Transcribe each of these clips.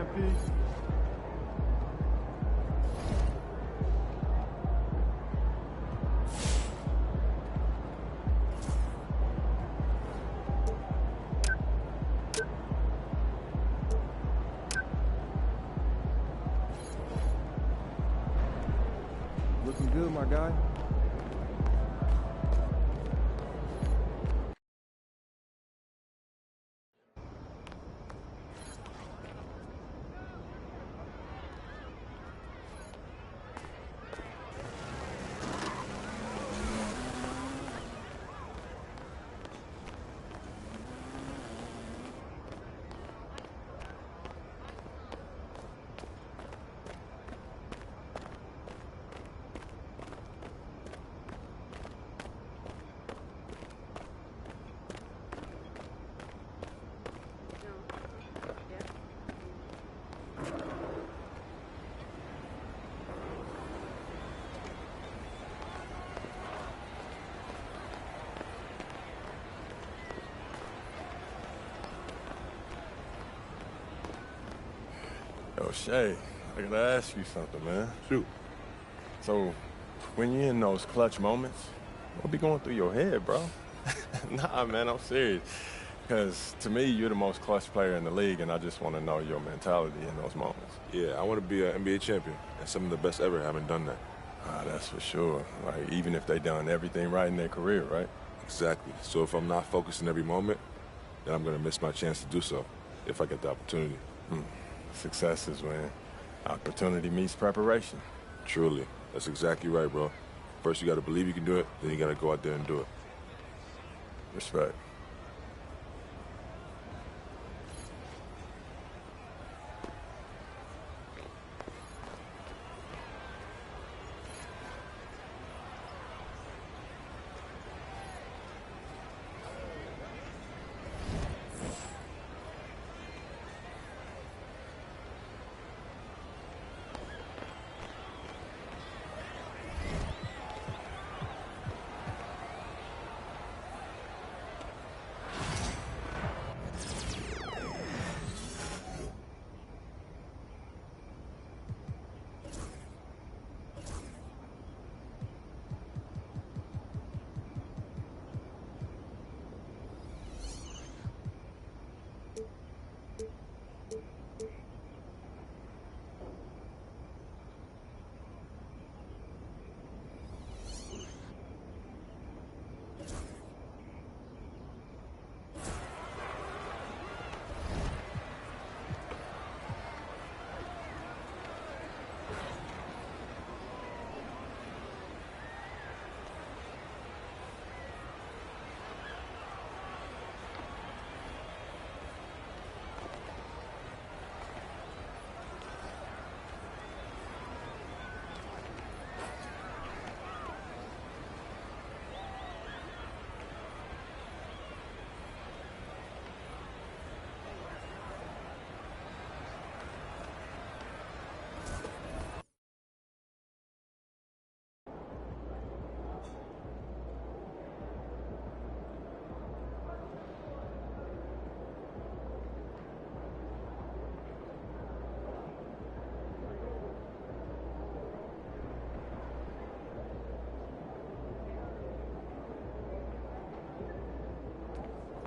MP. Looking good, my guy. Yo, Shay, I gotta ask you something, man. Shoot. So, when you're in those clutch moments, what be going through your head, bro? Nah, man, I'm serious. Because to me, you're the most clutch player in the league, and I just want to know your mentality in those moments. Yeah, I want to be an NBA champion, and some of the best ever haven't done that. That's for sure. Like, even if they done everything right in their career, right? Exactly. So if I'm not focused in every moment, then I'm going to miss my chance to do so, if I get the opportunity. Success is when opportunity meets preparation. Truly. That's exactly right, bro. First, you got to believe you can do it, then you got to go out there and do it. Respect.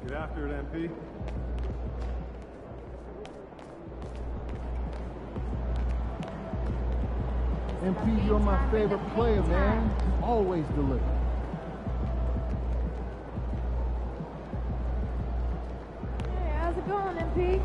Get after it, MP. MP, you're my favorite player, man. Always deliver. Hey, how's it going, MP?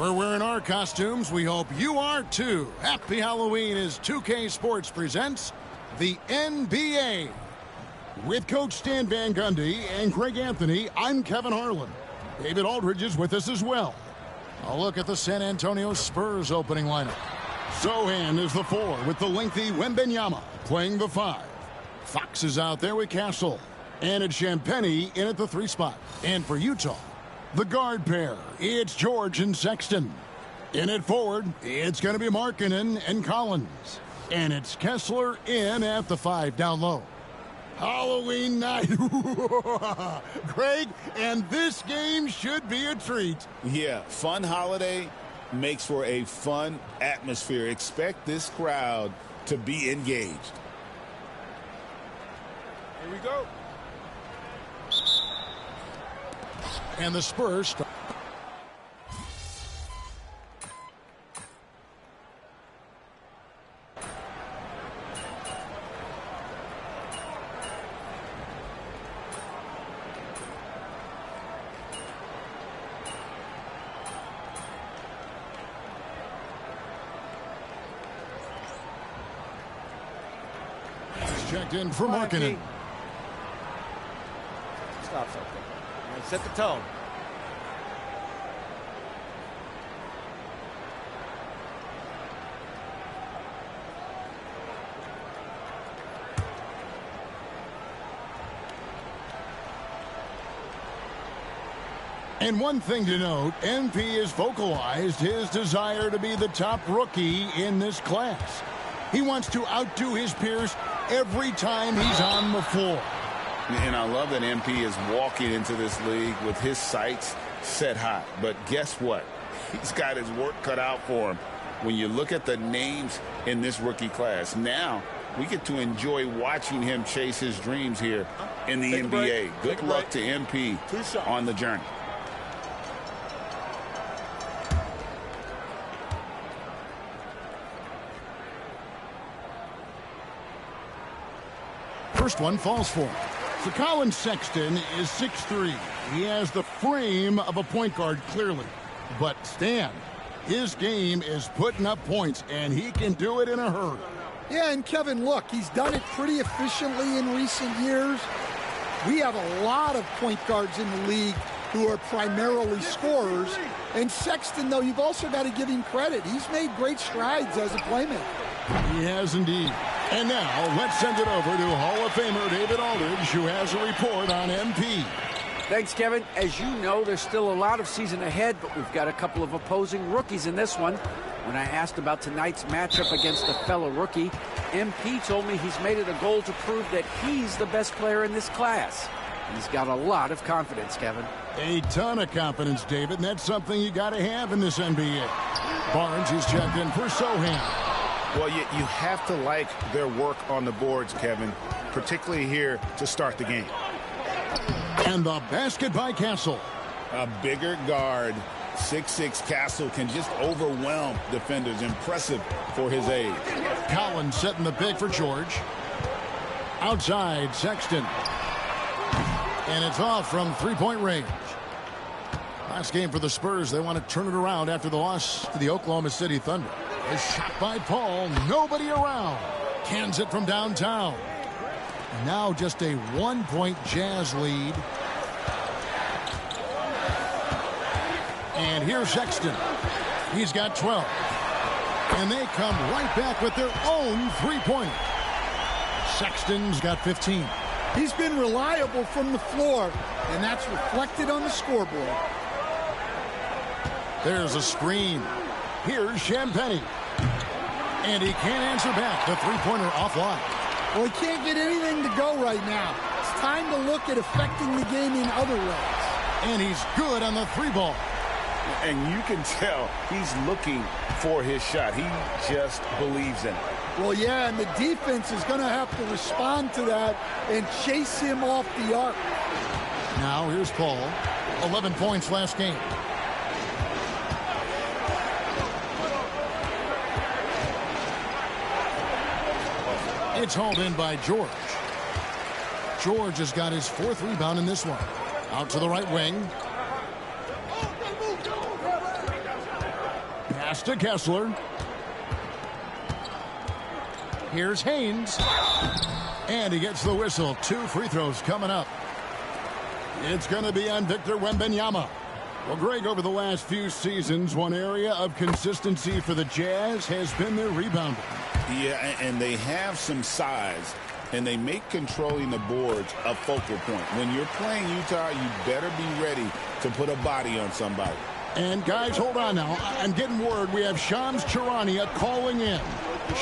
We're wearing our costumes. We hope you are too. Happy Halloween as 2K Sports presents the NBA. With Coach Stan Van Gundy and Greg Anthony, I'm Kevin Harlan. David Aldridge is with us as well. A look at the San Antonio Spurs opening lineup. Sohan is the 4 with the lengthy Wembanyama playing the 5. Fox is out there with Castle. And it's Champagnie in at the 3 spot. And for Utah, the guard pair, it's George and Sexton. In at forward, it's going to be Markkanen and Collins. And it's Kessler in at the 5 down low. Halloween night. Greg, and this game should be a treat. Yeah, fun holiday makes for a fun atmosphere. Expect this crowd to be engaged. Here we go. And the Spurs checked in for Markkanen. Stop something. Set the tone. And one thing to note, MP has vocalized his desire to be the top rookie in this class. He wants to outdo his peers every time he's on the floor. And I love that MP is walking into this league with his sights set high. But guess what? He's got his work cut out for him. When you look at the names in this rookie class, now we get to enjoy watching him chase his dreams here in the NBA. Good luck to MP on the journey. First one falls for him. So Colin Sexton is 6'3". He has the frame of a point guard, clearly. But Stan, his game is putting up points, and he can do it in a hurry. Yeah, and Kevin, look, he's done it pretty efficiently in recent years. We have a lot of point guards in the league who are primarily scorers. And Sexton, though, you've also got to give him credit. He's made great strides as a playmaker. He has indeed. And now, let's send it over to Hall of Famer David Aldridge, who has a report on MP. Thanks, Kevin. As you know, there's still a lot of season ahead, but we've got a couple of opposing rookies in this one. When I asked about tonight's matchup against a fellow rookie, MP told me he's made it a goal to prove that he's the best player in this class. And he's got a lot of confidence, Kevin. A ton of confidence, David, and that's something you got to have in this NBA. Barnes is checked in for Sohan. Well, you have to like their work on the boards, Kevin, particularly here to start the game. And the basket by Castle. A bigger guard, 6'6" Castle, can just overwhelm defenders. Impressive for his age. Collins setting the pick for George. Outside, Sexton. And it's off from three-point range. Last game for the Spurs. They want to turn it around after the loss to the Oklahoma City Thunder. A shot by Paul. Nobody around. Cans it from downtown. And now just a one-point Jazz lead. And here's Sexton. He's got 12. And they come right back with their own three-pointer. Sexton's got 15. He's been reliable from the floor, and that's reflected on the scoreboard. There's a screen. Here's Champagnie. And he can't answer back. The three-pointer offline. Well, he can't get anything to go right now. It's time to look at affecting the game in other ways. And he's good on the three ball. And you can tell he's looking for his shot. He just believes in it. Well, yeah, and the defense is going to have to respond to that and chase him off the arc. Now here's Paul. 11 points last game. It's hauled in by George. George has got his 4th rebound in this one. Out to the right wing. Pass to Kessler. Here's Haynes. And he gets the whistle. 2 free throws coming up. It's going to be on Victor Wembanyama. Well, Greg, over the last few seasons, one area of consistency for the Jazz has been their rebounding. Yeah, and they have some size, and they make controlling the boards a focal point. When you're playing Utah, you better be ready to put a body on somebody. And, guys, hold on now. I'm getting word we have Shams Charania calling in.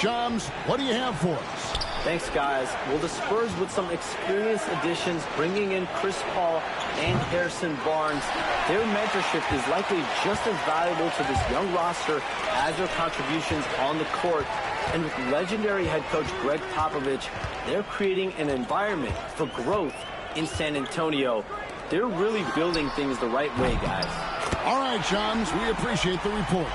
Shams, what do you have for us? Thanks, guys. Well, the Spurs, with some experienced additions, bringing in Chris Paul and Harrison Barnes, their mentorship is likely just as valuable to this young roster as their contributions on the court. And with legendary head coach Greg Popovich, they're creating an environment for growth in San Antonio. They're really building things the right way, guys. All right, Shams, we appreciate the report.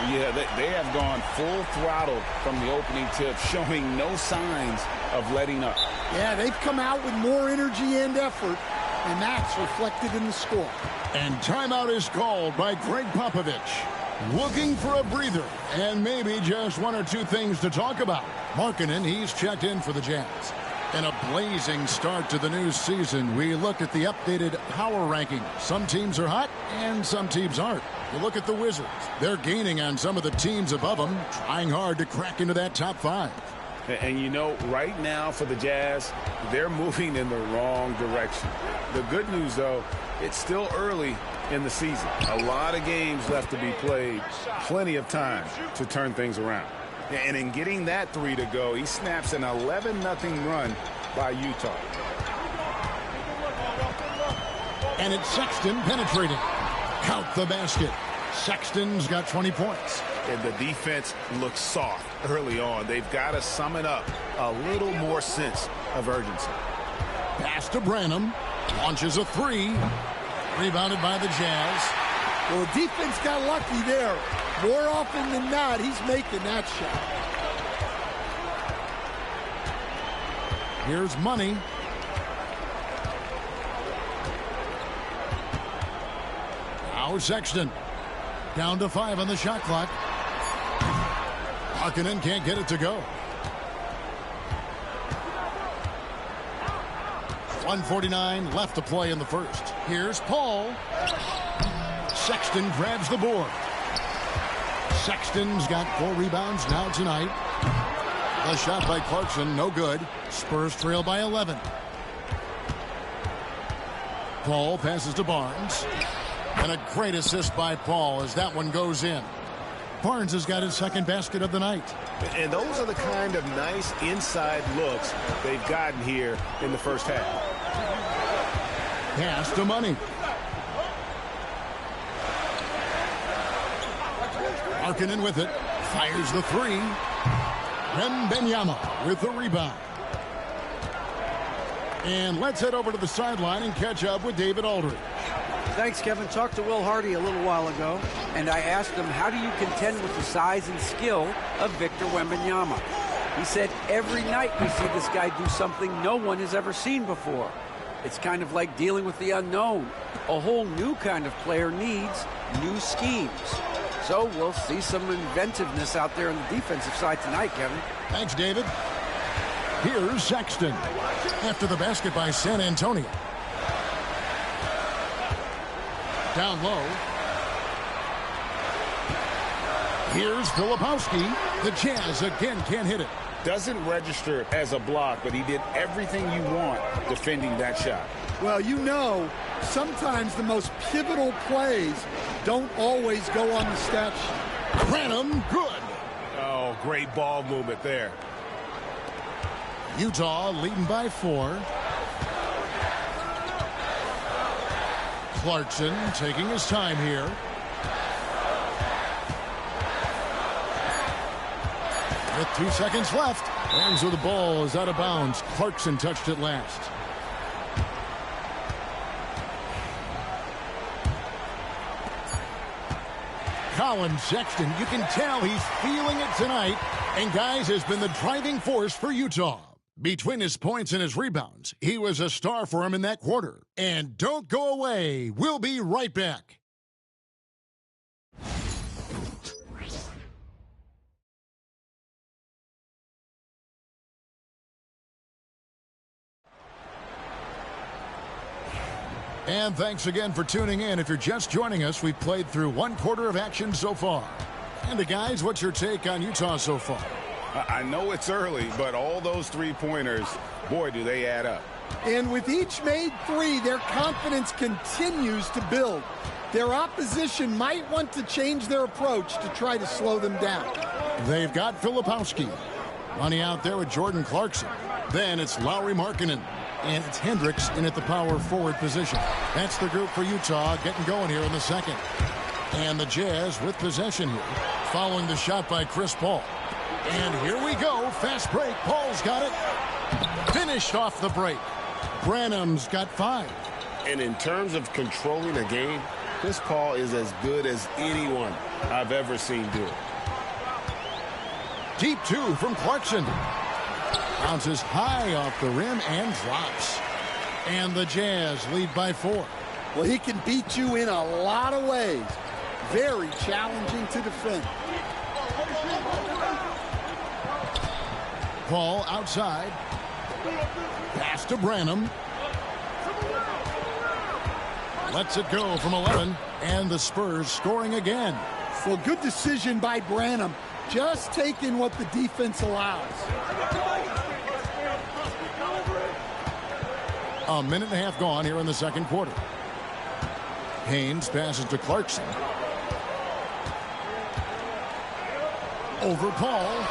Yeah, they have gone full throttle from the opening tip, showing no signs of letting up. Yeah, they've come out with more energy and effort, and that's reflected in the score. And timeout is called by Greg Popovich. Looking for a breather and maybe just 1 or 2 things to talk about. Markkanen, he's checked in for the Jazz. In a blazing start to the new season, we look at the updated power ranking. Some teams are hot and some teams aren't. You look at the Wizards. They're gaining on some of the teams above them, trying hard to crack into that top 5. And you know, right now for the Jazz, they're moving in the wrong direction. The good news, though, it's still early in the season. A lot of games left to be played, plenty of time to turn things around. And in getting that 3 to go, he snaps an 11-0 run by Utah. And it's Sexton penetrating. Count the basket. Sexton's got 20 points. And the defense looks soft early on. They've got to sum it up. A little more sense of urgency. Pass to Branham. Launches a 3. Rebounded by the Jazz. Well, the defense got lucky there. More often than not, he's making that shot. Here's Money. Now Sexton. Down to 5 on the shot clock. Markkanen can't get it to go. 1:49 left to play in the first. Here's Paul. Sexton grabs the board. Sexton's got 4 rebounds now tonight. The shot by Clarkson, no good. Spurs trail by 11. Paul passes to Barnes. And a great assist by Paul as that one goes in. Barnes has got his 2nd basket of the night. And those are the kind of nice inside looks they've gotten here in the first half. Pass to Money. Markkanen with it. Fires the 3. Wembanyama with the rebound. And let's head over to the sideline and catch up with David Aldridge. Thanks, Kevin. Talked to Will Hardy a little while ago, and I asked him, how do you contend with the size and skill of Victor Wembanyama? He said, every night we see this guy do something no one has ever seen before. It's kind of like dealing with the unknown. A whole new kind of player needs new schemes. So we'll see some inventiveness out there on the defensive side tonight, Kevin. Thanks, David. Here's Sexton after the basket by San Antonio. Down low. Here's Filipowski. The Jazz again can't hit it. Doesn't register as a block, but he did everything you want defending that shot. Well, you know, sometimes the most pivotal plays don't always go on the stat sheet. Branham, good. Oh, great ball movement there. Utah leading by 4. Clarkson taking his time here. With 2 seconds left. Hands with the ball is out of bounds. Clarkson touched it last. Colin Sexton, you can tell he's feeling it tonight. And, guys, has been the driving force for Utah. Between his points and his rebounds, he was a star for him in that quarter. And don't go away. We'll be right back. And thanks again for tuning in. If you're just joining us, we've played through 1/4 of action so far. And guys, what's your take on Utah so far? I know it's early, but all those three-pointers, boy, do they add up. And with each made three, their confidence continues to build. Their opposition might want to change their approach to try to slow them down. They've got Filipowski. Money out there with Jordan Clarkson. Then it's Lauri Markkanen. And it's Hendricks in at the power forward position. That's the group for Utah getting going here in the second. And the Jazz with possession here, following the shot by Chris Paul. And here we go. Fast break. Paul's got it. Finished off the break. Branham's got 5. And in terms of controlling a game, Chris Paul is as good as anyone I've ever seen do it. Deep 2 from Clarkson. Bounces high off the rim and drops. And the Jazz lead by 4. Well, he can beat you in a lot of ways. Very challenging to defend. Paul outside. Pass to Branham. Lets it go from 11. And the Spurs scoring again. Well, good decision by Branham. Just taking what the defense allows. A minute and a half gone here in the second quarter. Haynes passes to Clarkson. Over Paul.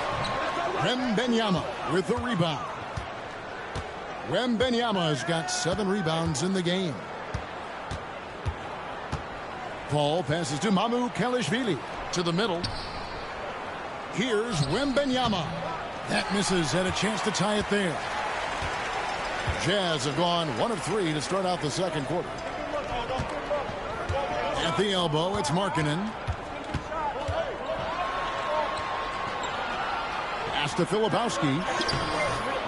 Wembanyama with the rebound. Wembanyama's got 7 rebounds in the game. Paul passes to Mamu Kelishvili to the middle. Here's Wembanyama. That misses, had a chance to tie it there. Jazz have gone 1 of 3 to start out the second quarter. At the elbow, it's Markkanen. Pass to Filipowski.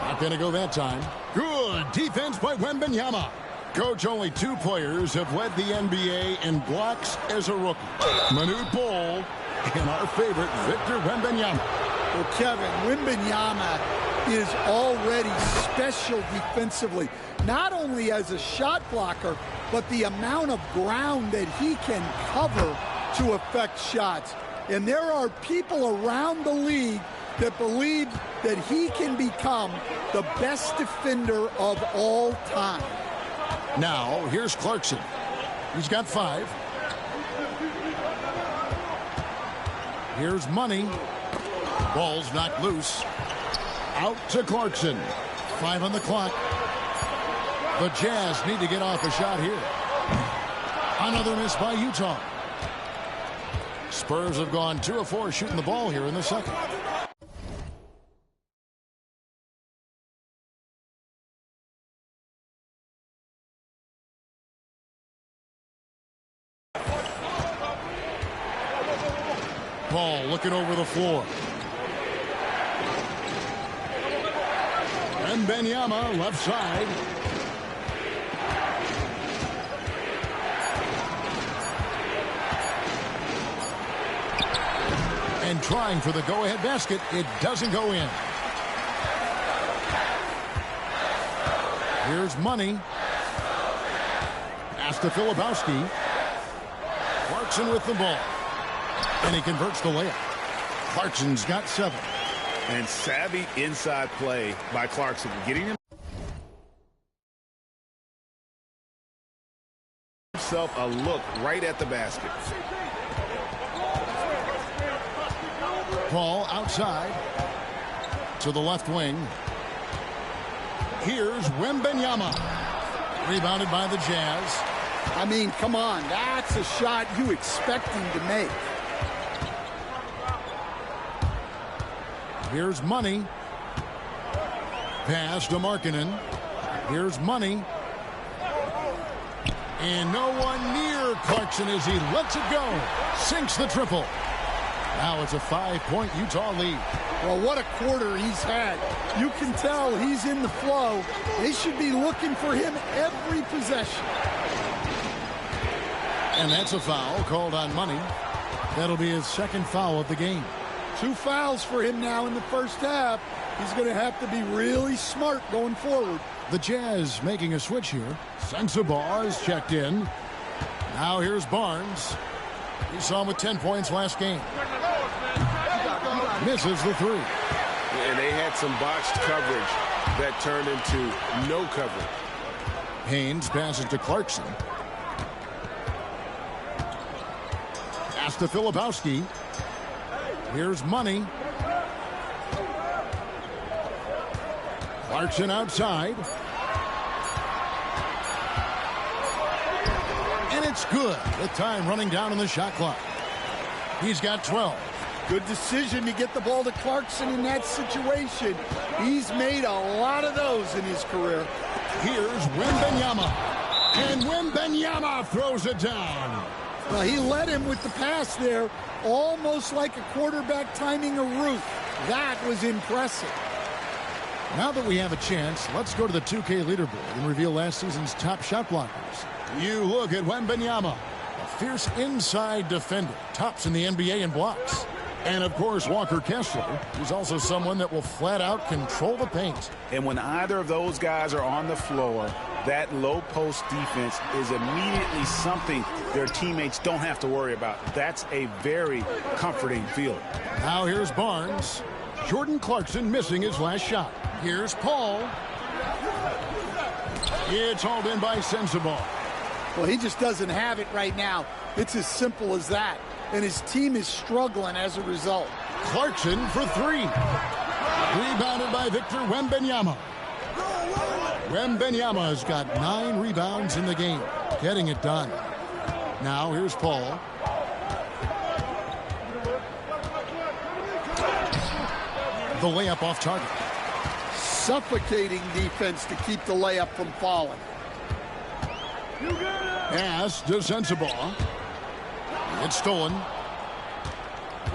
Not going to go that time. Good defense by Wembanyama. Coach, only 2 players have led the NBA in blocks as a rookie. Manute Bol and our favorite, Victor Wembanyama. Well, Kevin, Wembanyama is already special defensively. Not only as a shot blocker, but the amount of ground that he can cover to affect shots. And there are people around the league that believe that he can become the best defender of all time. Now, here's Clarkson. He's got 5. Here's Money. Ball's knocked loose. Out to Clarkson. 5 on the clock. The Jazz need to get off a shot here. Another miss by Utah. Spurs have gone 2 of 4 shooting the ball here in the second. Paul looking over the floor. Wembanyama left side. And trying for the go-ahead basket. It doesn't go in. Here's Money. Pass to Filipowski. Clarkson with the ball. And he converts the layup. Clarkson's got 7. And savvy inside play by Clarkson. Getting himself a look right at the basket. Paul outside to the left wing. Here's Wembanyama. Rebounded by the Jazz. I mean, come on. That's a shot you expect him to make. Here's Money. Pass to Markkanen. Here's Money. And no one near Clarkson as he lets it go. Sinks the triple. Now it's a 5-point Utah lead. Well, what a quarter he's had. You can tell he's in the flow. They should be looking for him every possession. And that's a foul called on Money. That'll be his second foul of the game. 2 fouls for him now in the first half. He's going to have to be really smart going forward. The Jazz making a switch here. Sensabaugh is checked in. Now here's Barnes. We saw him with 10 points last game. Misses the 3. And they had some botched coverage that turned into no coverage. Haynes passes to Clarkson. Pass to Filipowski. Here's Money. Clarkson outside. And it's good with time running down on the shot clock. He's got 12. Good decision to get the ball to Clarkson in that situation. He's made a lot of those in his career. Here's Wembanyama. And Wembanyama throws it down. Well, he led him with the pass there, almost like a quarterback timing a route. That was impressive. Now that we have a chance, let's go to the 2K leaderboard and reveal last season's top shot blockers. You look at Wembanyama, a fierce inside defender, tops in the NBA in blocks. And, of course, Walker Kessler, who's also someone that will flat-out control the paint. And when either of those guys are on the floor, that low-post defense is immediately something their teammates don't have to worry about. That's a very comforting feeling. Now here's Barnes. Jordan Clarkson missing his last shot. Here's Paul. It's hauled in by Sensabaugh. Well, he just doesn't have it right now. It's as simple as that. And his team is struggling as a result. Clarkson for 3. Rebounded by Victor Wembanyama. Wembanyama has got 9 rebounds in the game, getting it done. Now here's Paul. The layup off target. Suffocating defense to keep the layup from falling. Pass to Sensabaugh. It's stolen.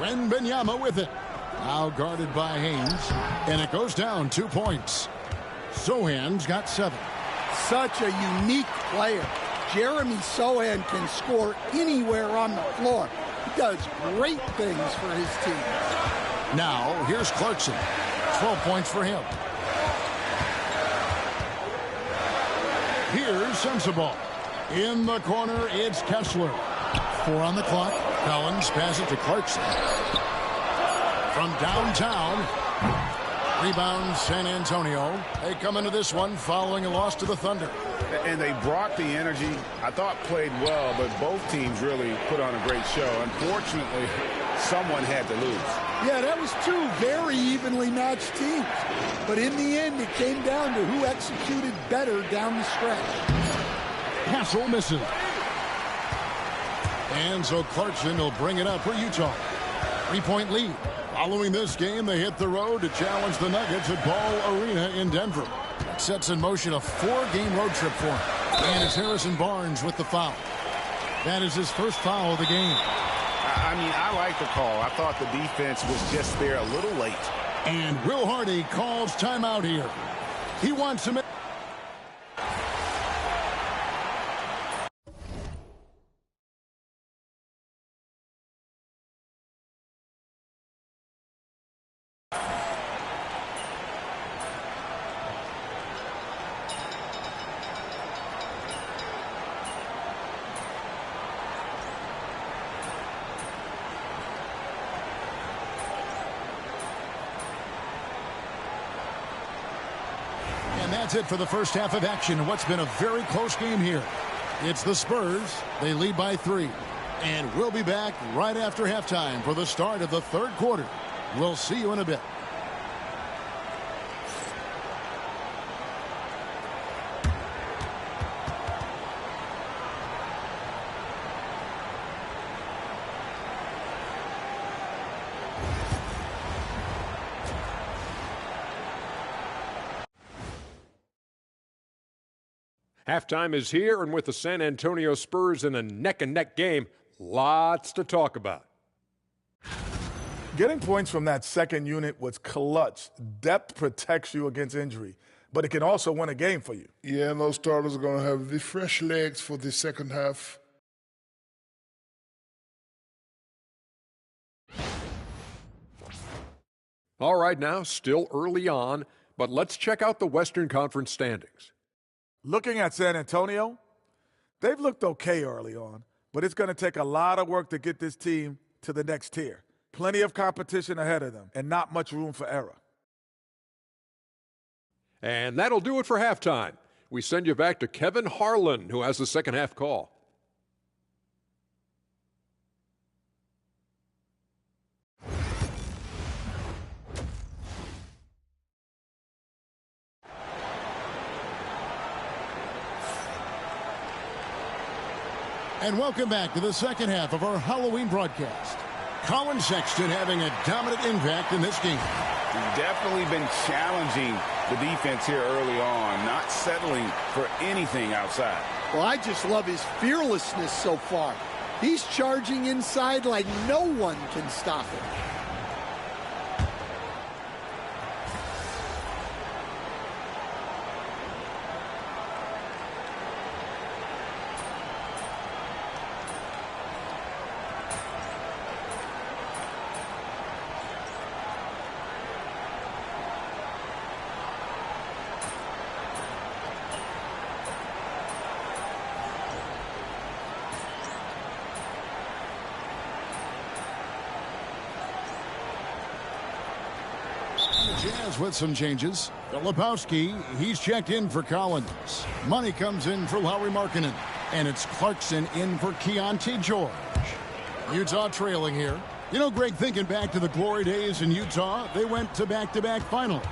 Wembanyama with it. Now guarded by Haynes. And it goes down 2 points. Sohan's got 7. Such a unique player. Jeremy Sohan can score anywhere on the floor. He does great things for his team. Now here's Clarkson. 12 points for him. Here's Sensabaugh. In the corner, it's Kessler. 4 on the clock. Collins passes it to Clarkson. From downtown. Rebound San Antonio. They come into this one following a loss to the Thunder. And they brought the energy. I thought played well, but both teams really put on a great show. Unfortunately, someone had to lose. Yeah, that was 2 very evenly matched teams. But in the end, it came down to who executed better down the stretch. Hassel misses. And so Clarkson will bring it up for Utah. 3-point lead. Following this game, they hit the road to challenge the Nuggets at Ball Arena in Denver. That sets in motion a 4-game road trip for him. And it's Harrison Barnes with the foul. That is his first foul of the game. I mean, I like the call. I thought the defense was just there a little late. And Will Hardy calls timeout here. He wants to make... And that's it for the first half of action. What's been a very close game here. It's the Spurs. They lead by 3. And we'll be back right after halftime for the start of the third quarter. We'll see you in a bit. Halftime is here, and with the San Antonio Spurs in a neck-and-neck game, lots to talk about. Getting points from that second unit was clutch. Depth protects you against injury, but it can also win a game for you. Yeah, and those starters are going to have the fresh legs for the second half. All right, now, still early on, but let's check out the Western Conference standings. Looking at San Antonio, they've looked okay early on, but it's going to take a lot of work to get this team to the next tier. Plenty of competition ahead of them and not much room for error. And that'll do it for halftime. We send you back to Kevin Harlan, who has the second half call. And welcome back to the second half of our Halloween broadcast. Colin Sexton having a dominant impact in this game. He's definitely been challenging the defense here early on, not settling for anything outside. Well, I just love his fearlessness so far. He's charging inside like no one can stop him. Jazz with some changes. Filipowski, he's checked in for Collins. Money comes in for Lauri Markkanen. And it's Clarkson in for Keontae George. Utah trailing here. You know, Greg, thinking back to the glory days in Utah, they went to back-to-back finals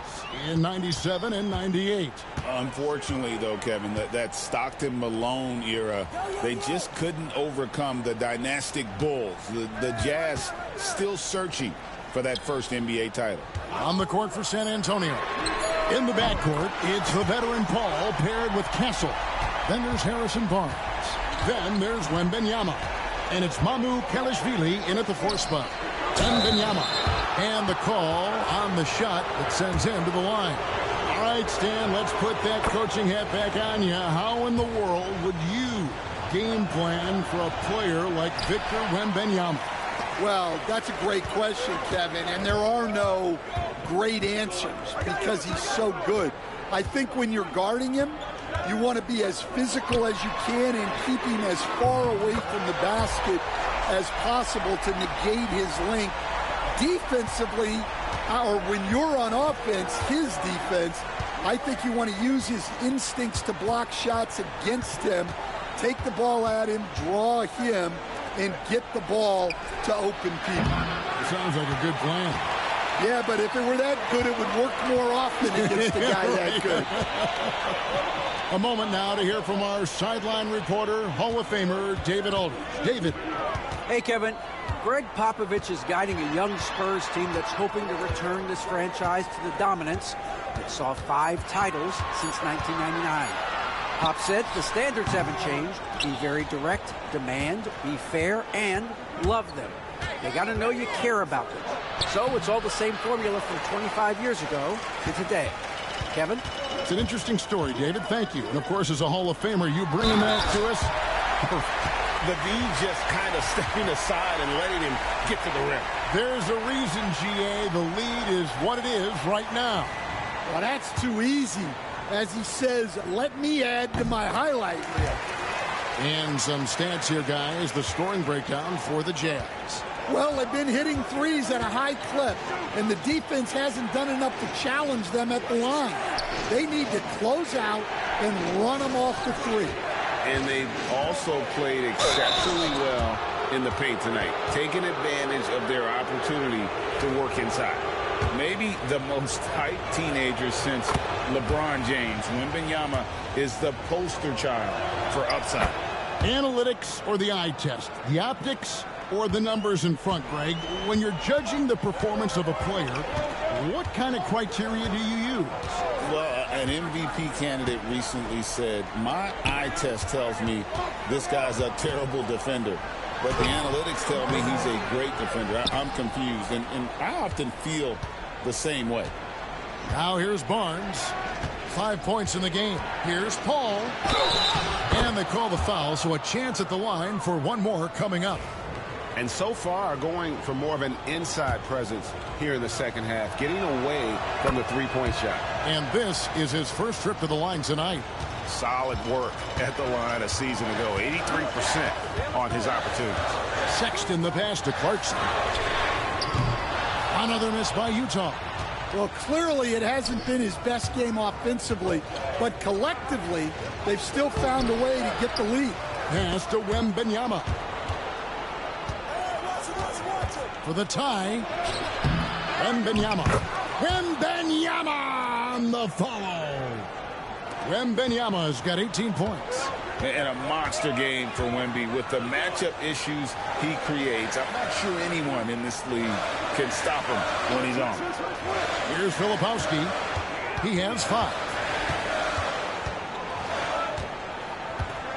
in 97 and 98. Unfortunately, though, Kevin, that Stockton-Malone era, they just couldn't overcome the dynastic Bulls. The Jazz still searching for that first NBA title. On the court for San Antonio. In the backcourt, it's the veteran Paul paired with Castle. Then there's Harrison Barnes. Then there's Wembanyama. And it's Mamu Kelishvili in at the 4th spot. Wembanyama. And the call on the shot that sends him to the line. All right, Stan, let's put that coaching hat back on you. How in the world would you game plan for a player like Victor Wembanyama? Well, that's a great question, Kevin, and there are no great answers because he's so good. I think when you're guarding him, you want to be as physical as you can and keep him as far away from the basket as possible to negate his length. Defensively, or when you're on offense, his defense, I think you want to use his instincts to block shots against him, take the ball at him, draw him, and get the ball to open people. Sounds like a good plan. Yeah, but if it were that good, it would work more often against a guy that good. A moment now to hear from our sideline reporter, Hall of Famer David Aldridge. David. Hey, Kevin. Greg Popovich is guiding a young Spurs team that's hoping to return this franchise to the dominance that saw 5 titles since 1999. Pop said the standards haven't changed. Be very direct, demand, be fair, and love them. They got to know you care about them. So it's all the same formula from 25 years ago to today. Kevin? It's an interesting story, David. Thank you. And, of course, as a Hall of Famer, you bringing that to us? The D just kind of stepping aside and letting him get to the rim. There's a reason, GA, the lead is what it is right now. Well, that's too easy. As he says, let me add to my highlight reel. And some stats here, guys. The scoring breakdown for the Jazz. Well, they've been hitting threes at a high clip, and the defense hasn't done enough to challenge them at the line. They need to close out and run them off the three. And they've also played exceptionally well in the paint tonight, taking advantage of their opportunity to work inside. Maybe the most hyped teenager since LeBron James. Wembanyama is the poster child for upside. Analytics or the eye test? The optics or the numbers in front, Greg? When you're judging the performance of a player, what kind of criteria do you use? Well, an MVP candidate recently said, my eye test tells me this guy's a terrible defender. But the analytics tell me he's a great defender. I'm confused, and I often feel the same way. Now here's Barnes. 5 points in the game. Here's Paul. And they call the foul, so a chance at the line for one more coming up. And so far, going for more of an inside presence here in the second half, getting away from the three-point shot. And this is his first trip to the line tonight. Solid work at the line a season ago. 83% on his opportunities. Sexton the pass to Clarkson. Another miss by Utah. Well, clearly it hasn't been his best game offensively, but collectively, they've still found a way to get the lead. Pass to Wembanyama. For the tie, Wembanyama. Wembanyama on the follow. Wembanyama's got 18 points. And a monster game for Wemby with the matchup issues he creates. I'm not sure anyone in this league can stop him when he's on. Here's Filipowski. He has 5.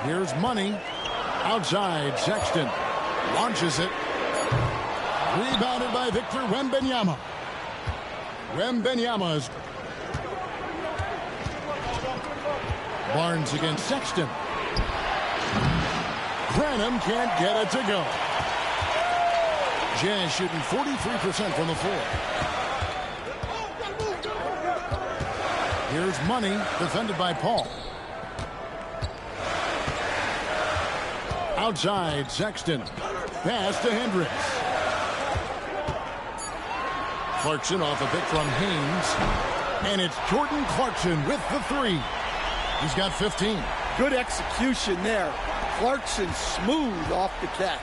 Here's Money. Outside, Sexton launches it. Rebounded by Victor Wembanyama. Wembanyama's. Barnes against Sexton. Branham can't get it to go. Jazz shooting 43% from the floor. Here's Money, defended by Paul. Outside, Sexton. Pass to Hendricks. Clarkson off a pick from Haynes. And it's Jordan Clarkson with the 3. He's got 15. Good execution there. Clarkson smooth off the catch.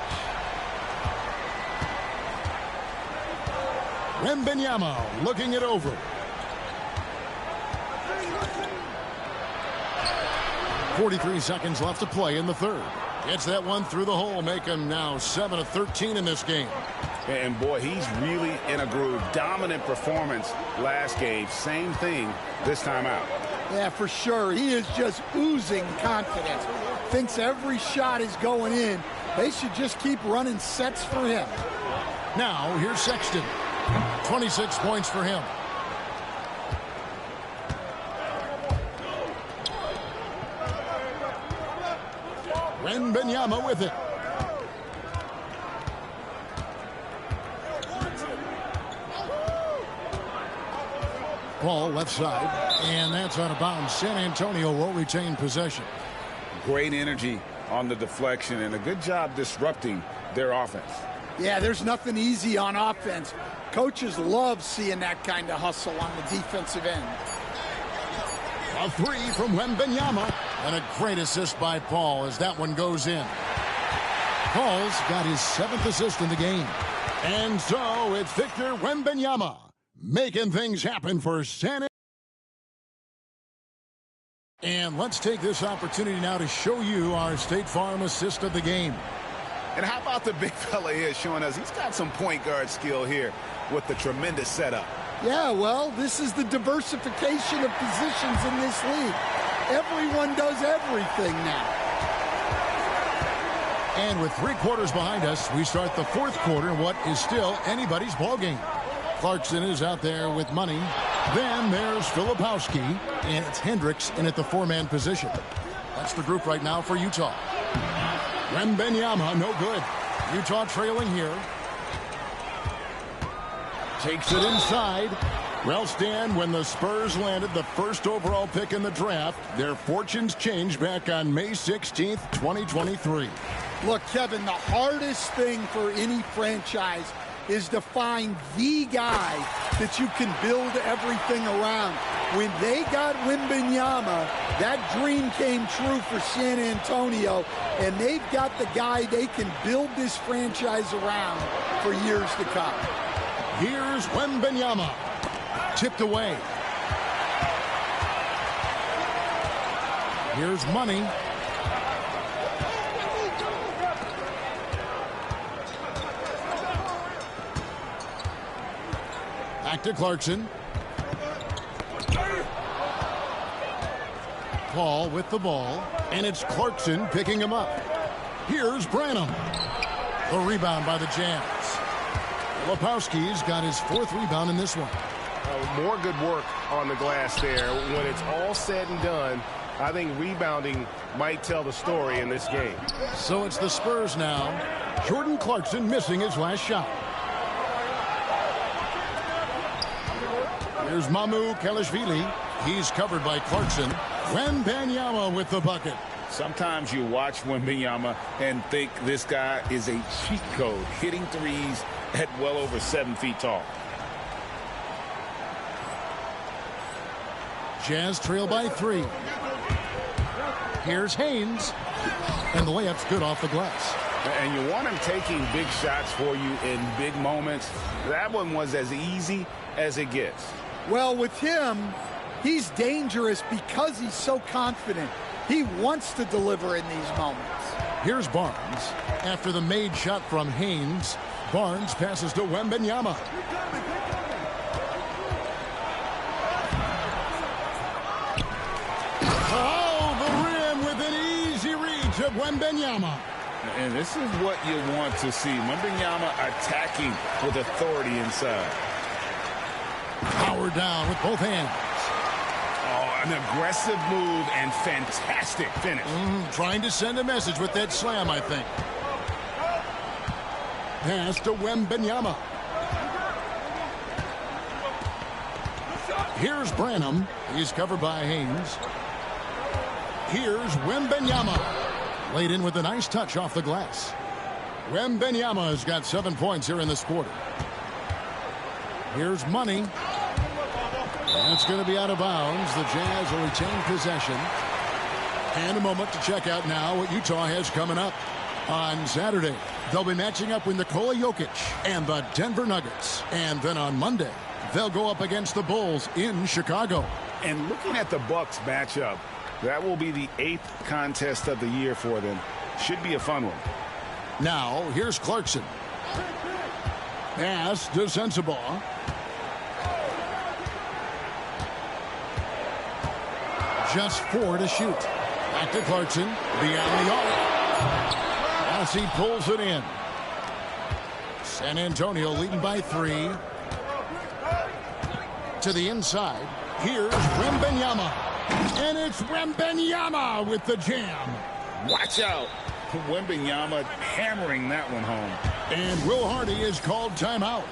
Wembanyama looking it over. 43 seconds left to play in the third. Gets that one through the hole, make him now 7 of 13 in this game. And boy, he's really in a groove. Dominant performance last game. Same thing this time out. Yeah, for sure. He is just oozing confidence. Thinks every shot is going in. They should just keep running sets for him. Now, here's Sexton. 26 points for him. Wembanyama with it. Ball left side, and that's out of bounds. San Antonio will retain possession. Great energy on the deflection and a good job disrupting their offense. Yeah, there's nothing easy on offense. Coaches love seeing that kind of hustle on the defensive end. A 3 from Wembanyama, and a great assist by Paul as that one goes in. Paul's got his 7th assist in the game. And so it's Victor Wembanyama making things happen for San Antonio. And let's take this opportunity now to show you our State Farm assist of the game. And how about the big fella here showing us he's got some point guard skill here with the tremendous setup. Yeah, well, this is the diversification of positions in this league. Everyone does everything now. And with 3 quarters behind us, we start the 4th quarter in what is still anybody's ball game. Clarkson is out there with Money. Then there's Filipowski, and it's Hendricks in at the 4-man position. That's the group right now for Utah. Wembanyama, no good. Utah trailing here. Takes it inside. Well, Stan, when the Spurs landed the first overall pick in the draft, their fortunes changed back on May 16th, 2023. Look, Kevin, the hardest thing for any franchise is to find the guy that you can build everything around. When they got Wembanyama, that dream came true for San Antonio, and they've got the guy they can build this franchise around for years to come. Here's Wembanyama. Tipped away. Here's Money. Back to Clarkson. Paul with the ball, and it's Clarkson picking him up. Here's Branham. The rebound by the Jazz. Filipowski's got his 4th rebound in this one. More good work on the glass there. When it's all said and done, I think rebounding might tell the story in this game. So it's the Spurs now Jordan Clarkson missing his last shot. Here's Mamu Kelishvili. He's covered by Clarkson. Wembanyama with the bucket. Sometimes you watch Wembanyama and think this guy is a cheat code, hitting threes at well over 7 feet tall. Jazz trail by 3. Here's Haynes. And the layup's good off the glass. And you want him taking big shots for you in big moments. That one was as easy as it gets. Well, with him, he's dangerous because he's so confident. He wants to deliver in these moments. Here's Barnes. After the made shot from Haynes, Barnes passes to Wembanyama. Oh, the rim with an easy reach of Wembanyama. And this is what you want to see. Wembanyama attacking with authority inside. Power down with both hands. Oh, an aggressive move and fantastic finish. Trying to send a message with that slam, I think. Pass to Wembanyama. Here's Branham. He's covered by Haynes. Here's Wembanyama. Laid in with a nice touch off the glass. Wembanyama has got 7 points here in this quarter. Here's Money. That's going to be out of bounds. The Jazz will retain possession. And a moment to check out now what Utah has coming up. On Saturday, they'll be matching up with Nikola Jokic and the Denver Nuggets. And then on Monday, they'll go up against the Bulls in Chicago. And looking at the Bucks matchup, that will be the 8th contest of the year for them. Should be a fun one. Now, here's Clarkson. Pass to Sensabaugh. Just 4 to shoot. Back to Clarkson. Beyond the arc. As he pulls it in. San Antonio leading by 3. To the inside. Here's Wembanyama. And it's Wembanyama with the jam. Watch out. Wembanyama hammering that one home. And Will Hardy is called timeout.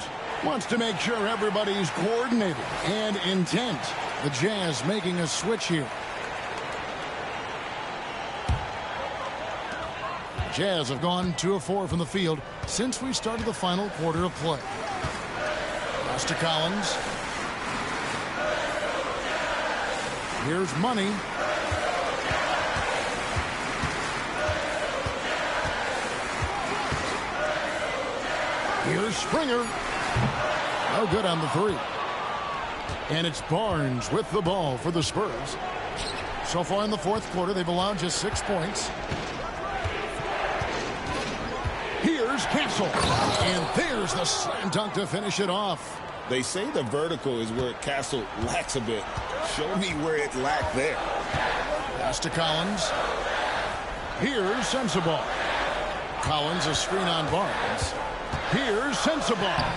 Wants to make sure everybody's coordinated and intent. The Jazz making a switch here. Jazz have gone 2 of 4 from the field since we started the final quarter of play. Pass to Collins. Here's Money. Here's Springer. No good on the 3. And it's Barnes with the ball for the Spurs. So far in the fourth quarter, they've allowed just 6 points. Here's Castle. And there's the slam dunk to finish it off. They say the vertical is where Castle lacks a bit. Show me where it lacked there. Pass to Collins. Here's Sensabaugh. Collins a screen on Barnes. Here's Sensabaugh.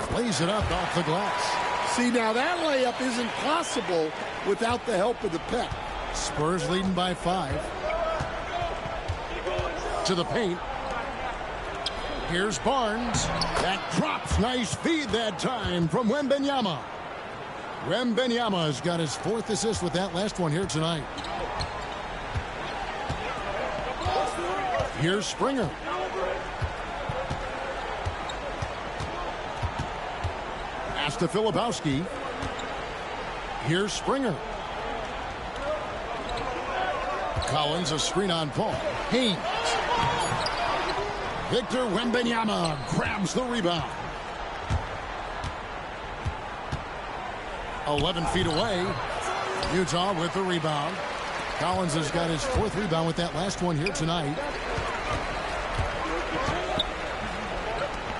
Plays it up off the glass. See, now that layup isn't possible without the help of the pep. Spurs leading by 5. To the paint. Here's Barnes. That drops. Nice feed that time from Wembanyama. Wembanyama has got his 4th assist with that last one here tonight. Here's Springer. Pass to Filipowski. Here's Springer. Collins a screen on Paul. Haynes. Victor Wembanyama grabs the rebound. 11 feet away. Utah with the rebound. Collins has got his 4th rebound with that last one here tonight.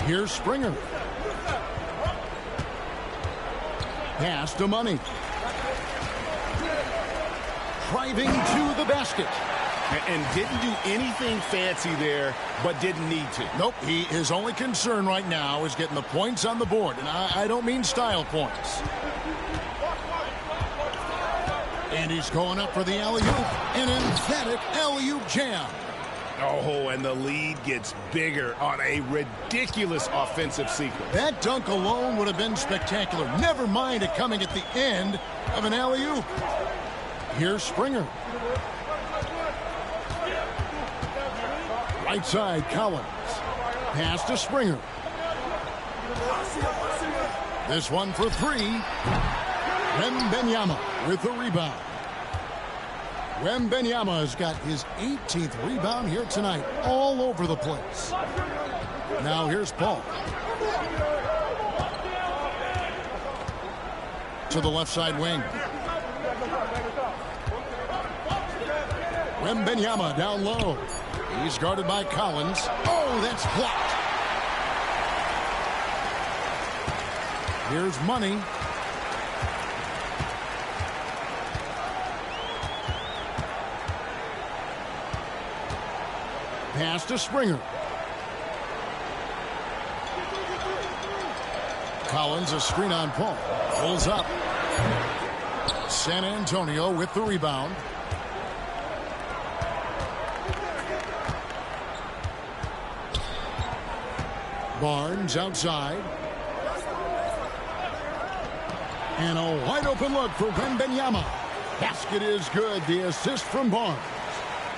Here's Springer. Pass to Money. Driving to the basket. And didn't do anything fancy there, but didn't need to. Nope, his only concern right now is getting the points on the board. And I don't mean style points. And he's going up for the alley-oop. An emphatic alley-oop jam. Oh, and the lead gets bigger on a ridiculous offensive sequence. That dunk alone would have been spectacular. Never mind it coming at the end of an alley-oop. Here's Springer. Right side, Collins. Pass to Springer. This one for three. Wembanyama with the rebound. Wembanyama has got his 18th rebound here tonight, all over the place. Now here's Paul. To the left side wing. Wembanyama down low. He's guarded by Collins. Oh, that's blocked. Here's Money. Pass to Springer. Collins, a screen on Paul. Pulls up. San Antonio with the rebound. Barnes outside. And a wide open look for Wembanyama. Basket is good. The assist from Barnes.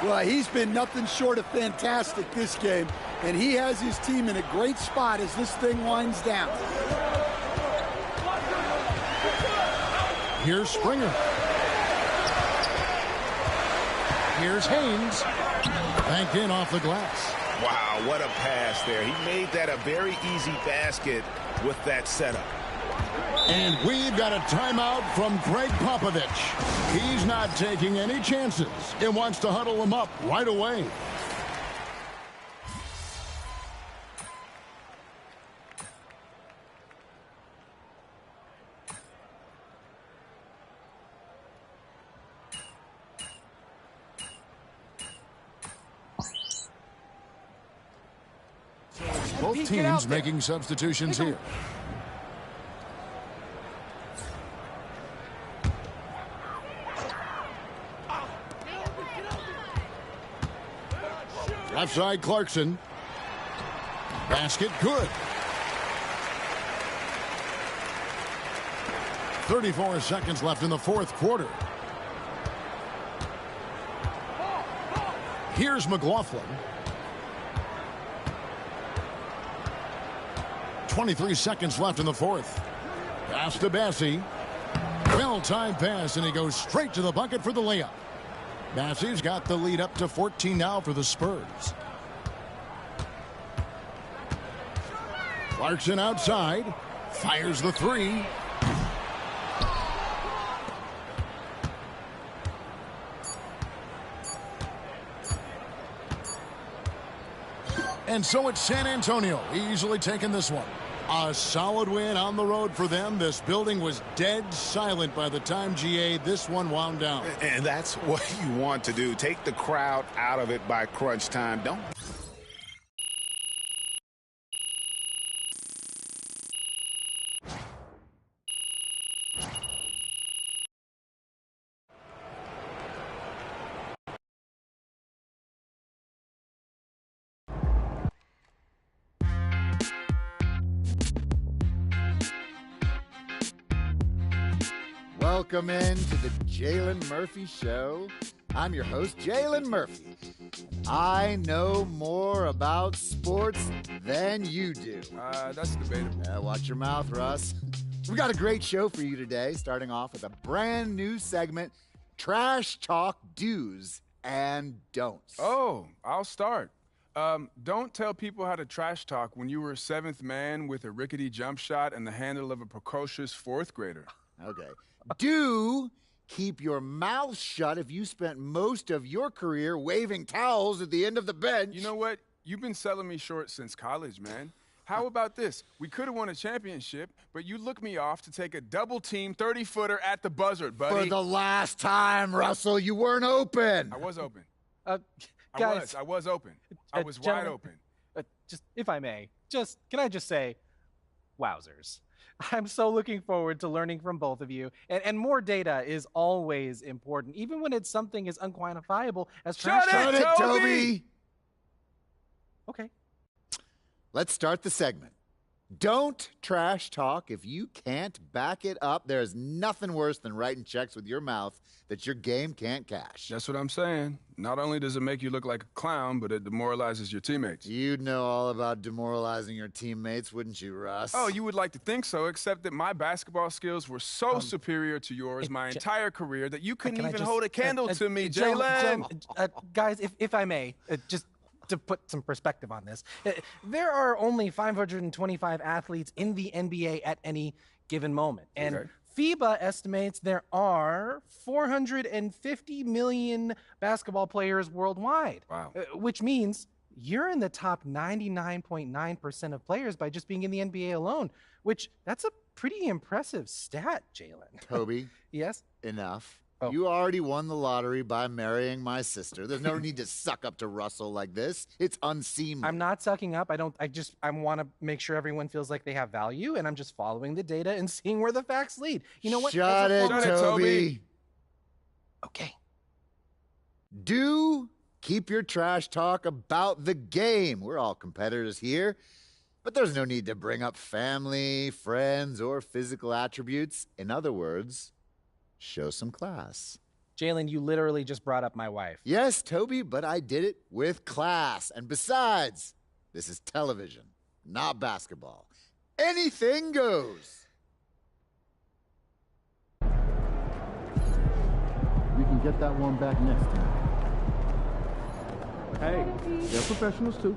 Well, he's been nothing short of fantastic this game, and he has his team in a great spot as this thing winds down. Here's Springer. Here's Haynes. Banked in off the glass. Wow, what a pass there. He made that a very easy basket with that setup. And we've got a timeout from Greg Popovich. He's not taking any chances. He wants to huddle them up right away. Both teams making substitutions here. Left side, Clarkson. Basket good. 34 seconds left in the fourth quarter. Here's McLaughlin. 23 seconds left in the fourth. Pass to Bassey. Well-timed pass, and he goes straight to the bucket for the layup. Bassey's got the lead up to 14 now for the Spurs. Clarkson outside. Fires the three. And so it's San Antonio easily taking this one. A solid win on the road for them. This building was dead silent by the time, GA, this one wound down. And that's what you want to do. Take the crowd out of it by crunch time. Don't. Welcome in to the Jalen Murphy Show. I'm your host, Jalen Murphy. I know more about sports than you do. That's debatable. Watch your mouth, Russ. We've got a great show for you today, starting off with a brand new segment, Trash Talk Do's and Don'ts. Oh, I'll start. Don't tell people how to trash talk when you were a seventh man with a rickety jump shot and the handle of a precocious fourth grader. Okay. Do keep your mouth shut if you spent most of your career waving towels at the end of the bench. You know what? You've been selling me short since college, man. How about this? We could have won a championship, but you looked me off to take a double-team 30-footer at the buzzer, buddy. For the last time, Russell, you weren't open. I was open. Guys, I was open. I was wide open. Just, if I may, can I just say, wowzers. I'm so looking forward to learning from both of you. And more data is always important, even when it's something as unquantifiable as trash talk. Shut it, Toby! Okay. Let's start the segment. Don't trash talk if you can't back it up. There's nothing worse than writing checks with your mouth that your game can't cash. That's what I'm saying. Not only does it make you look like a clown, but it demoralizes your teammates. You'd know all about demoralizing your teammates, wouldn't you, Russ? Oh, you would like to think so, except that my basketball skills were so superior to yours my entire career that you couldn't even hold a candle to me, Jalen. Guys, if I may, just to put some perspective on this, there are only 525 athletes in the NBA at any given moment. And FIBA estimates there are 450 million basketball players worldwide. Wow. Which means you're in the top 99.9% of players by just being in the NBA alone, which that's a pretty impressive stat, Jalen. Toby. Yes? Enough. Oh. You already won the lottery by marrying my sister. There's no need to suck up to Russell like this. It's unseemly. I'm not sucking up. I want to make sure everyone feels like they have value, and I'm just following the data and seeing where the facts lead. You know what? Shut it, Toby. Okay. Do keep your trash talk about the game. We're all competitors here. But there's no need to bring up family, friends, or physical attributes. In other words, show some class. Jalen, you literally just brought up my wife. Yes, Toby, but I did it with class. And besides, this is television, not basketball. Anything goes. We can get that one back next time. Hey, they're professionals too.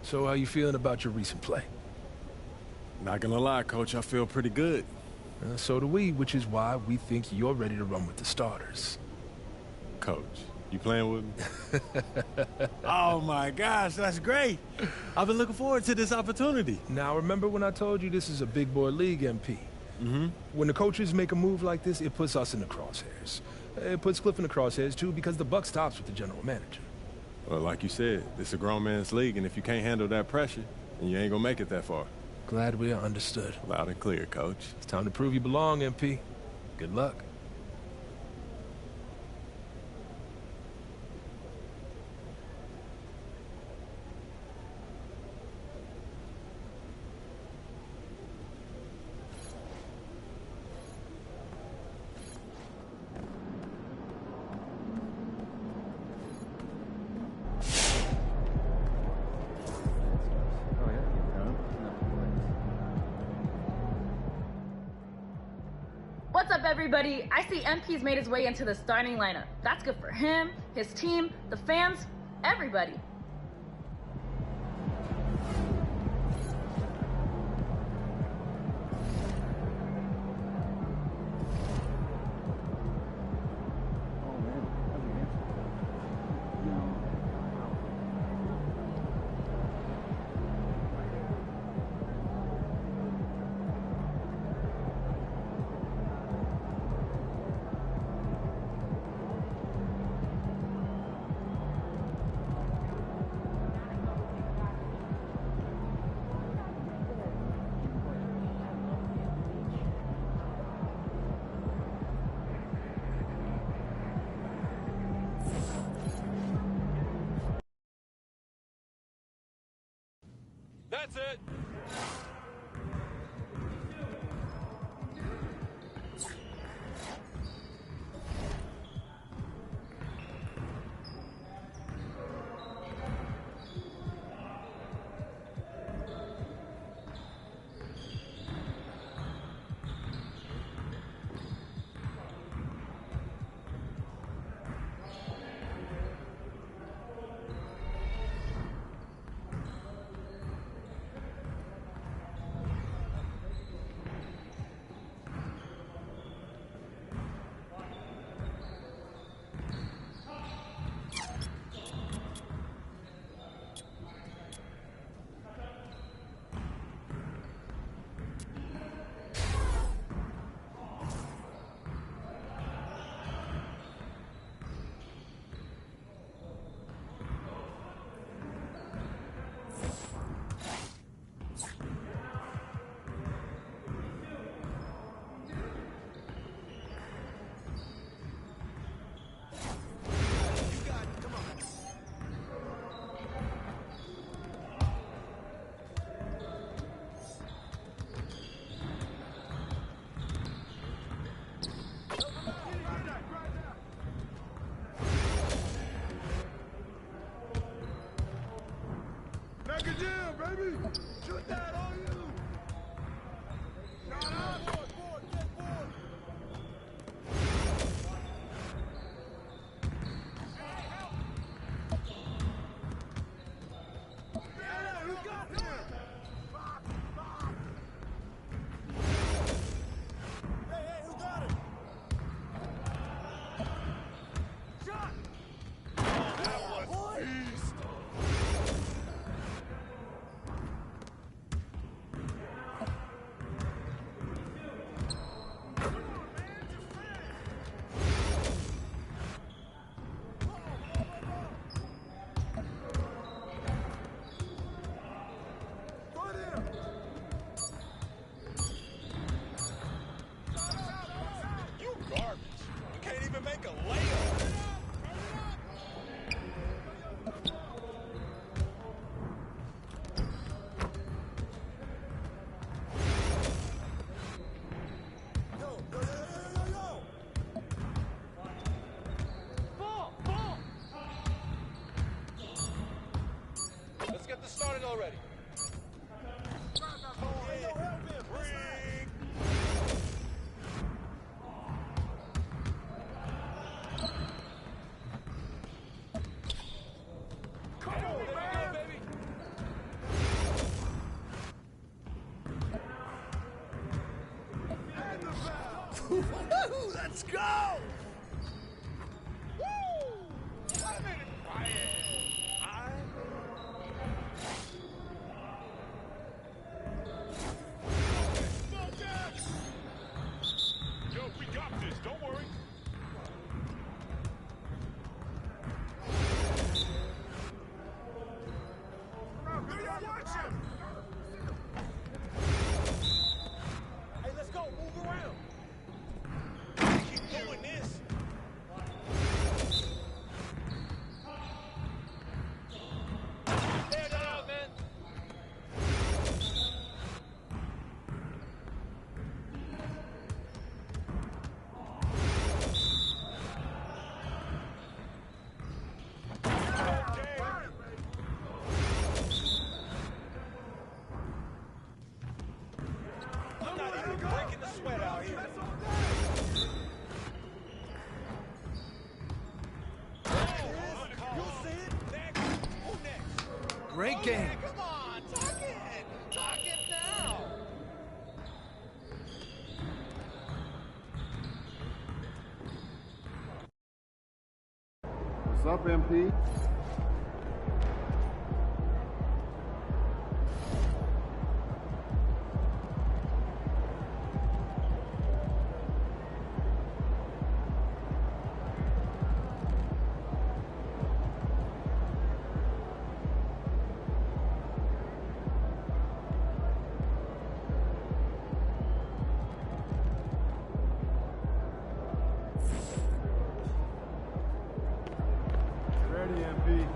So how you feeling about your recent play? Not gonna lie, Coach, I feel pretty good. So do we, which is why we think you're ready to run with the starters. Coach, you playing with me? Oh my gosh, that's great. I've been looking forward to this opportunity. Now remember when I told you this is a big boy league, MP? Mm-hmm. When the coaches make a move like this, it puts us in the crosshairs. It puts Cliff in the crosshairs too because the buck stops with the general manager. Well, like you said, this is a grown man's league, and if you can't handle that pressure, then you ain't gonna make it that far. Glad we are understood. Loud and clear, Coach. It's time to prove you belong, MP. Good luck. What's up, everybody? I see MP's made his way into the starting lineup. That's good for him, his team, the fans, everybody. That's it. Already. Let's go! Woo! I made it quiet. Yo, we got this. Don't worry. Watch him. Hey, let's go. Move around. Keep doing this. There, down, man. I'm not even breaking the sweat out here. Great game. Come on, talk it. Talk it now. What's up, MP? Ready, MP.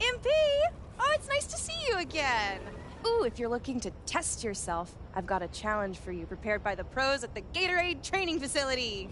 MP! Oh, it's nice to see you again. Ooh, if you're looking to test yourself, I've got a challenge for you prepared by the pros at the Gatorade Training Facility.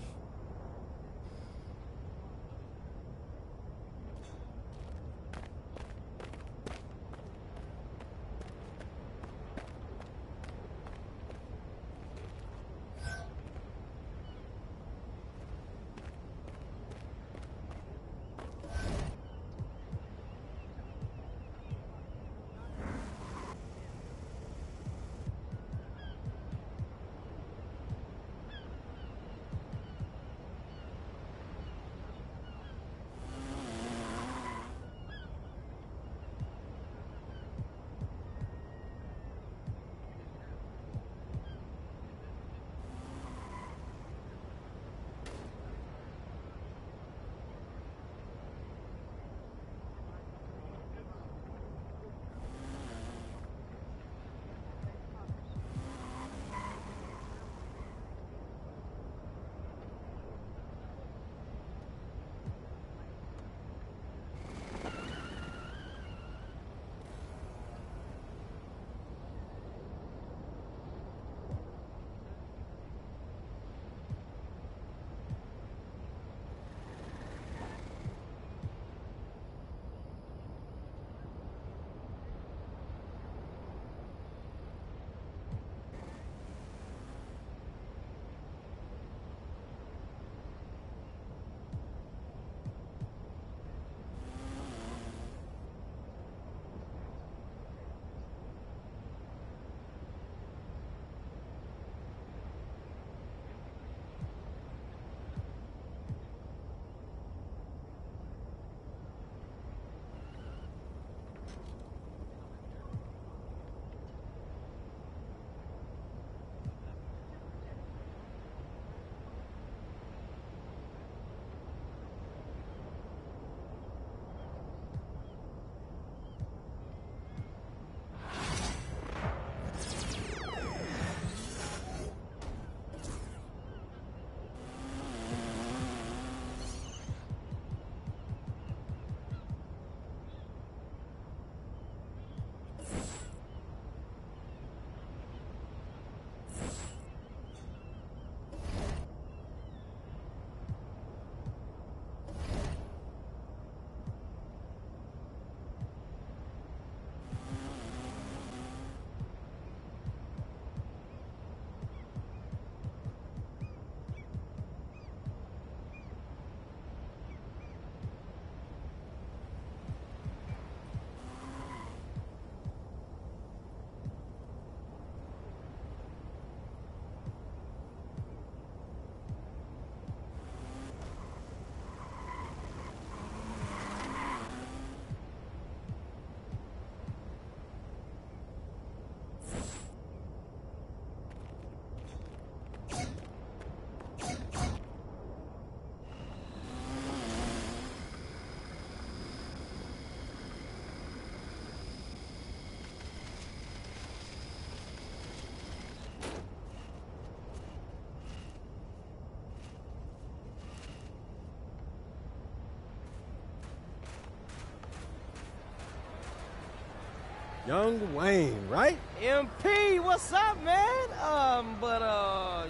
Young Wayne, right? MP, what's up, man?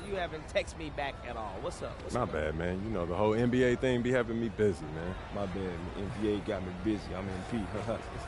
You haven't texted me back at all. What's up? My bad, man. You know, the whole NBA thing be having me busy, man. My bad. NBA got me busy. I'm MP.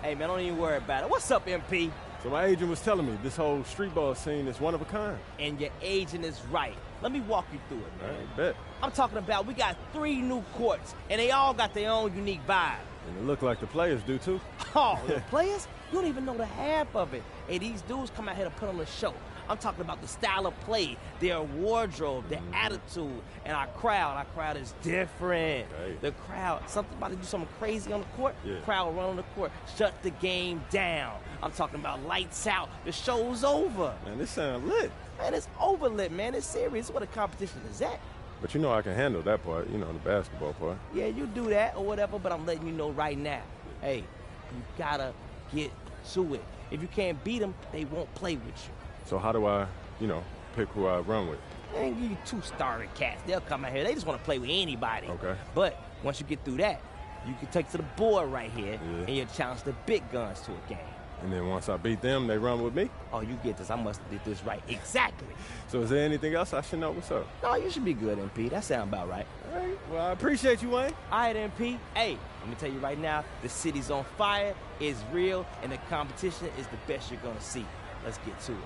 Hey, man, don't even worry about it. What's up, MP? So my agent was telling me this whole street ball scene is one of a kind. And your agent is right. Let me walk you through it, man. I bet. I'm talking about we got 3 new courts, and they all got their own unique vibe. And it look like the players do, too. Oh, the players? You don't even know the half of it. Hey, these dudes come out here to put on a show. I'm talking about the style of play, their wardrobe, their attitude, and our crowd. Our crowd is different. Okay. The crowd, something about to do something crazy on the court, Yeah. crowd run on the court, shut the game down. I'm talking about lights out. The show's over. Man, this sound lit. Man, it's over lit, man. It's serious. What a competition is that? But you know I can handle that part, you know, the basketball part. Yeah, you do that or whatever, but I'm letting you know right now. Hey, you gotta get to it. If you can't beat them, they won't play with you. So how do I, you know, pick who I run with? They ain't give you 2 starter cats. They'll come out here. They just want to play with anybody. Okay. But once you get through that, you can take to the board right here, and you'll challenge the big guns to a game. And then once I beat them, they run with me? Oh, you get this. I must have did this right. Exactly. So is there anything else I should know? What's up? No, you should be good, MP. That sound about right. All right. Well, I appreciate you, Wayne. All right, MP. Hey, let me tell you right now, the city's on fire, it's real, and the competition is the best you're going to see. Let's get to it.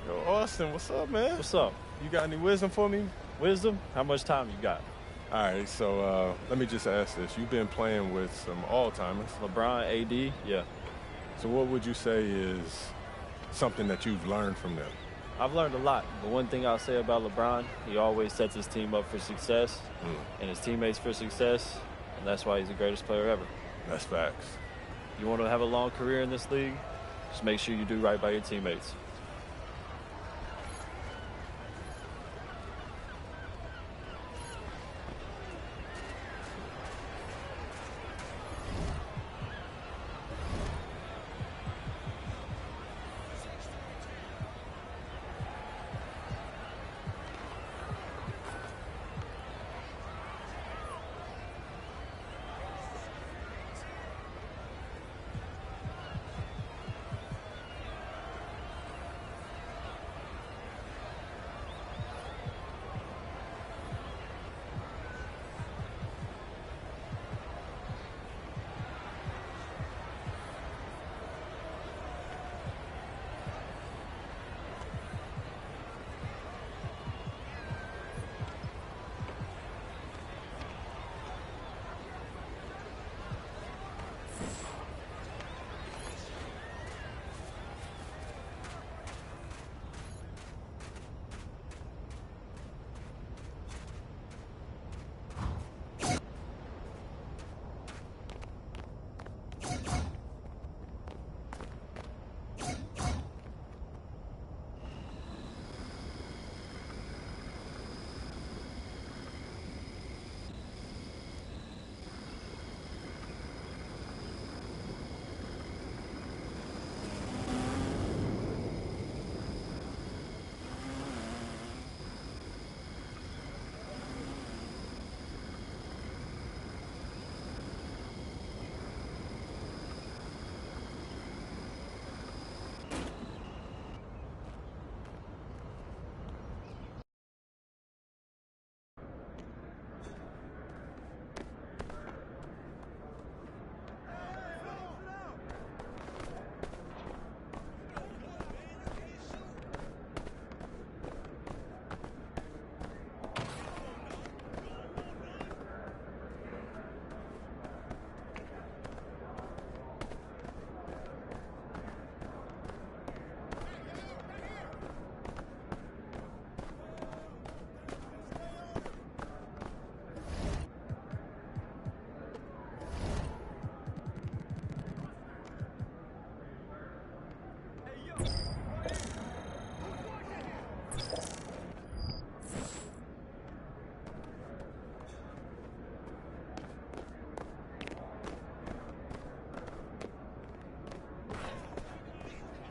Yo, Austin, what's up, man? What's up? You got any wisdom for me? Wisdom? How much time you got? All right, so let me just ask this. You've been playing with some all-timers. LeBron, AD, yeah. So what would you say is something that you've learned from them? I've learned a lot. The one thing I'll say about LeBron, he always sets his team up for success and his teammates for success, and that's why he's the greatest player ever. That's facts. You want to have a long career in this league, just make sure you do right by your teammates.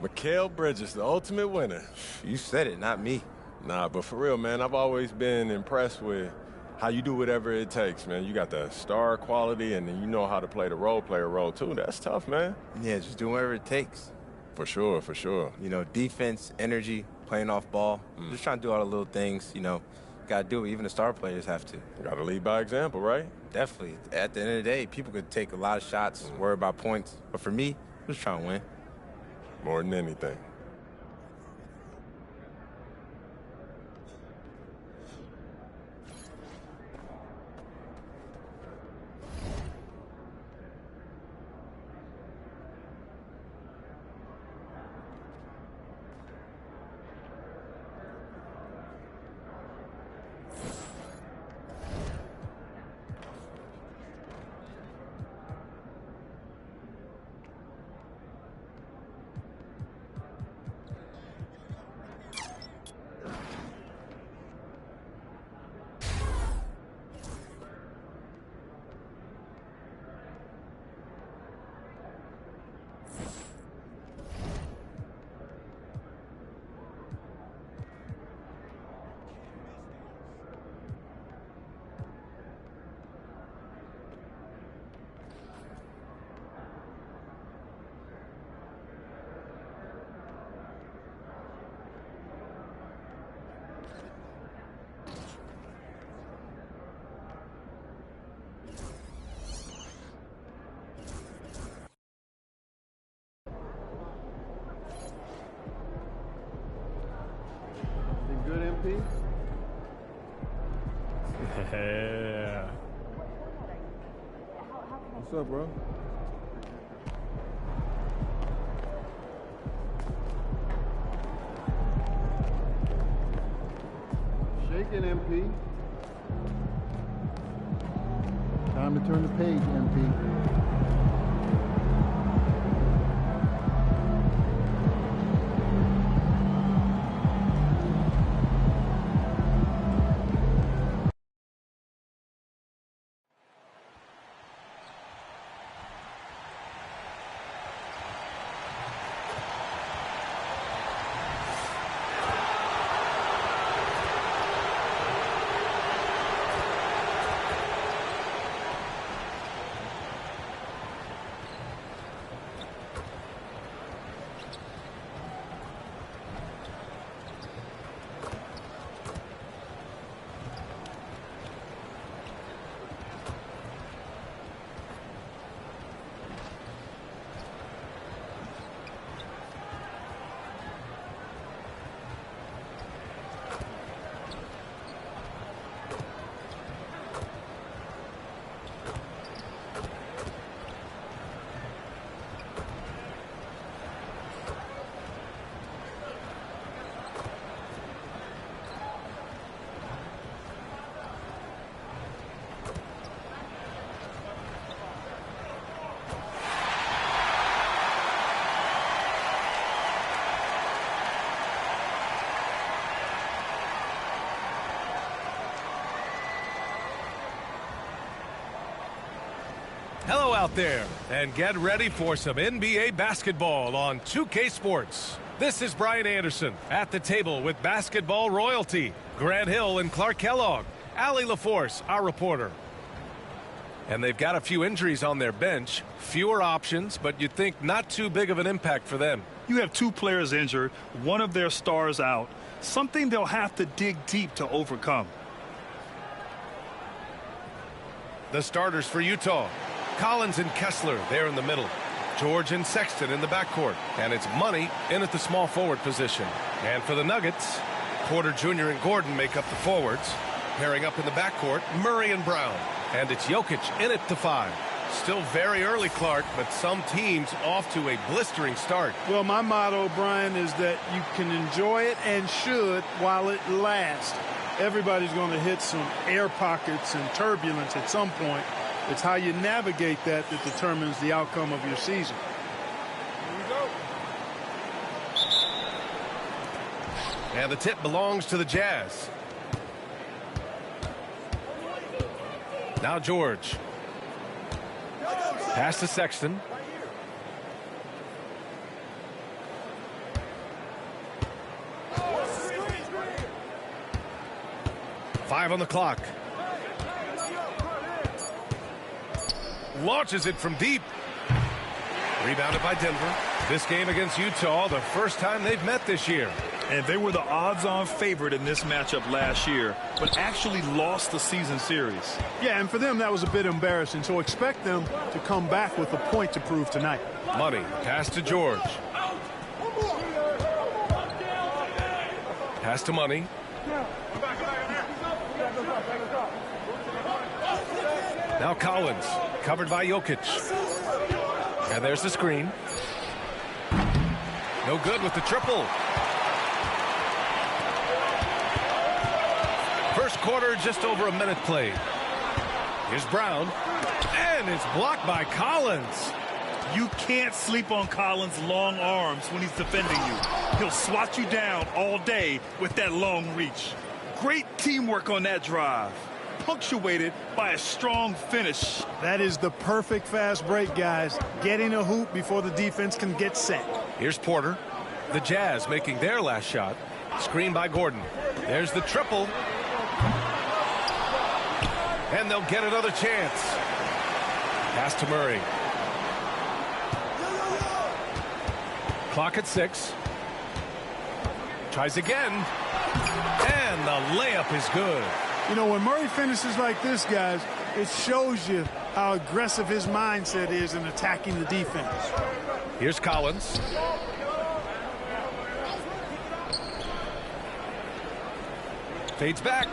Mikal Bridges, the ultimate winner. You said it, not me. Nah, but for real, man, I've always been impressed with how you do whatever it takes, man. You got the star quality, and then you know how to play the role player role, too. That's tough, man. Yeah, just doing whatever it takes. For sure, for sure. You know, defense, energy, playing off ball. Just trying to do all the little things, you know. Got to do it. Even the star players have to. Got to lead by example, right? Definitely. At the end of the day, people could take a lot of shots, worry about points. But for me, I'm just trying to win. More than anything. Good, MP? Yeah. What's up, bro? Shaking, MP. Time to turn the page, MP. Hello out there, and get ready for some NBA basketball on 2K Sports. This is Brian Anderson at the table with basketball royalty, Grant Hill and Clark Kellogg, Allie LaForce, our reporter. And they've got a few injuries on their bench, fewer options, but you'd think not too big of an impact for them. You have two players injured, one of their stars out, something they'll have to dig deep to overcome. The starters for Utah. Collins and Kessler there in the middle. George and Sexton in the backcourt. And it's Money in at the small forward position. And for the Nuggets, Porter Jr. and Gordon make up the forwards. Pairing up in the backcourt, Murray and Brown. And it's Jokic in at the 5. Still very early, Clark, but some teams off to a blistering start. Well, my motto, Brian, is that you can enjoy it and should while it lasts. Everybody's going to hit some air pockets and turbulence at some point. It's how you navigate that determines the outcome of your season. Here we go. And the tip belongs to the Jazz. Now George. Pass to Sexton. 5 on the clock. Launches it from deep. Rebounded by Denver. This game against Utah, the first time they've met this year. And they were the odds-on favorite in this matchup last year, but actually lost the season series. Yeah, and for them, that was a bit embarrassing. So expect them to come back with a point to prove tonight. Money, pass to George. Pass to Money. Now Collins, covered by Jokic. And there's the screen. No good with the triple. First quarter, just over a minute played. Here's Brown. And it's blocked by Collins. You can't sleep on Collins' long arms when he's defending you. He'll swat you down all day with that long reach. Great teamwork on that drive, punctuated by a strong finish. That is the perfect fast break, guys. Getting a hoop before the defense can get set. Here's Porter. The Jazz making their last shot. Screen by Gordon. There's the triple. And they'll get another chance. Pass to Murray. Clock at 6. Tries again. And the layup is good. You know, when Murray finishes like this, guys, it shows you how aggressive his mindset is in attacking the defense. Here's Collins. Fades back.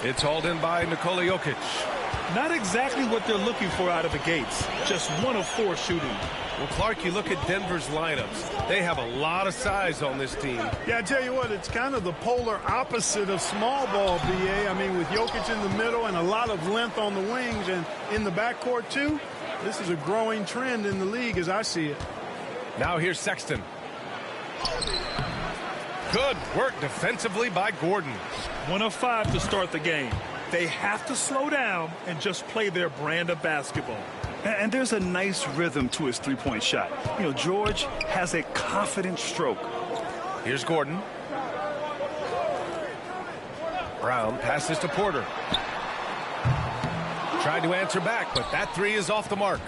It's hauled in by Nikola Jokic. Not exactly what they're looking for out of the gates. Just 1 of 4 shooting. Well, Clark, you look at Denver's lineups. They have a lot of size on this team. Yeah, I tell you what, it's kind of the polar opposite of small ball, B.A. I mean, with Jokic in the middle and a lot of length on the wings and in the backcourt, too. This is a growing trend in the league as I see it. Now here's Sexton. Good work defensively by Gordon. 1 of 5 to start the game. They have to slow down and just play their brand of basketball. And there's a nice rhythm to his three-point shot. You know, George has a confident stroke. Here's Gordon. Brown passes to Porter. Tried to answer back, but that 3 is off the mark.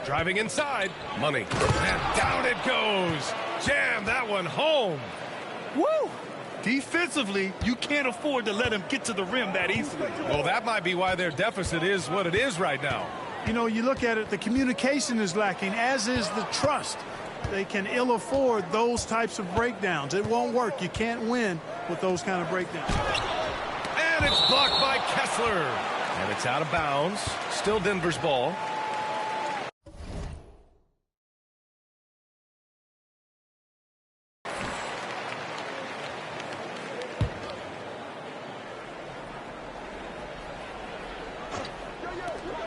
Driving inside. Money. And down it goes. Jam that one home. Woo! Defensively, you can't afford to let him get to the rim that easily. Well, that might be why their deficit is what it is right now. You know, you look at it, the communication is lacking, as is the trust. They can ill afford those types of breakdowns. It won't work. You can't win with those kind of breakdowns. And it's blocked by Kessler. And it's out of bounds. Still Denver's ball.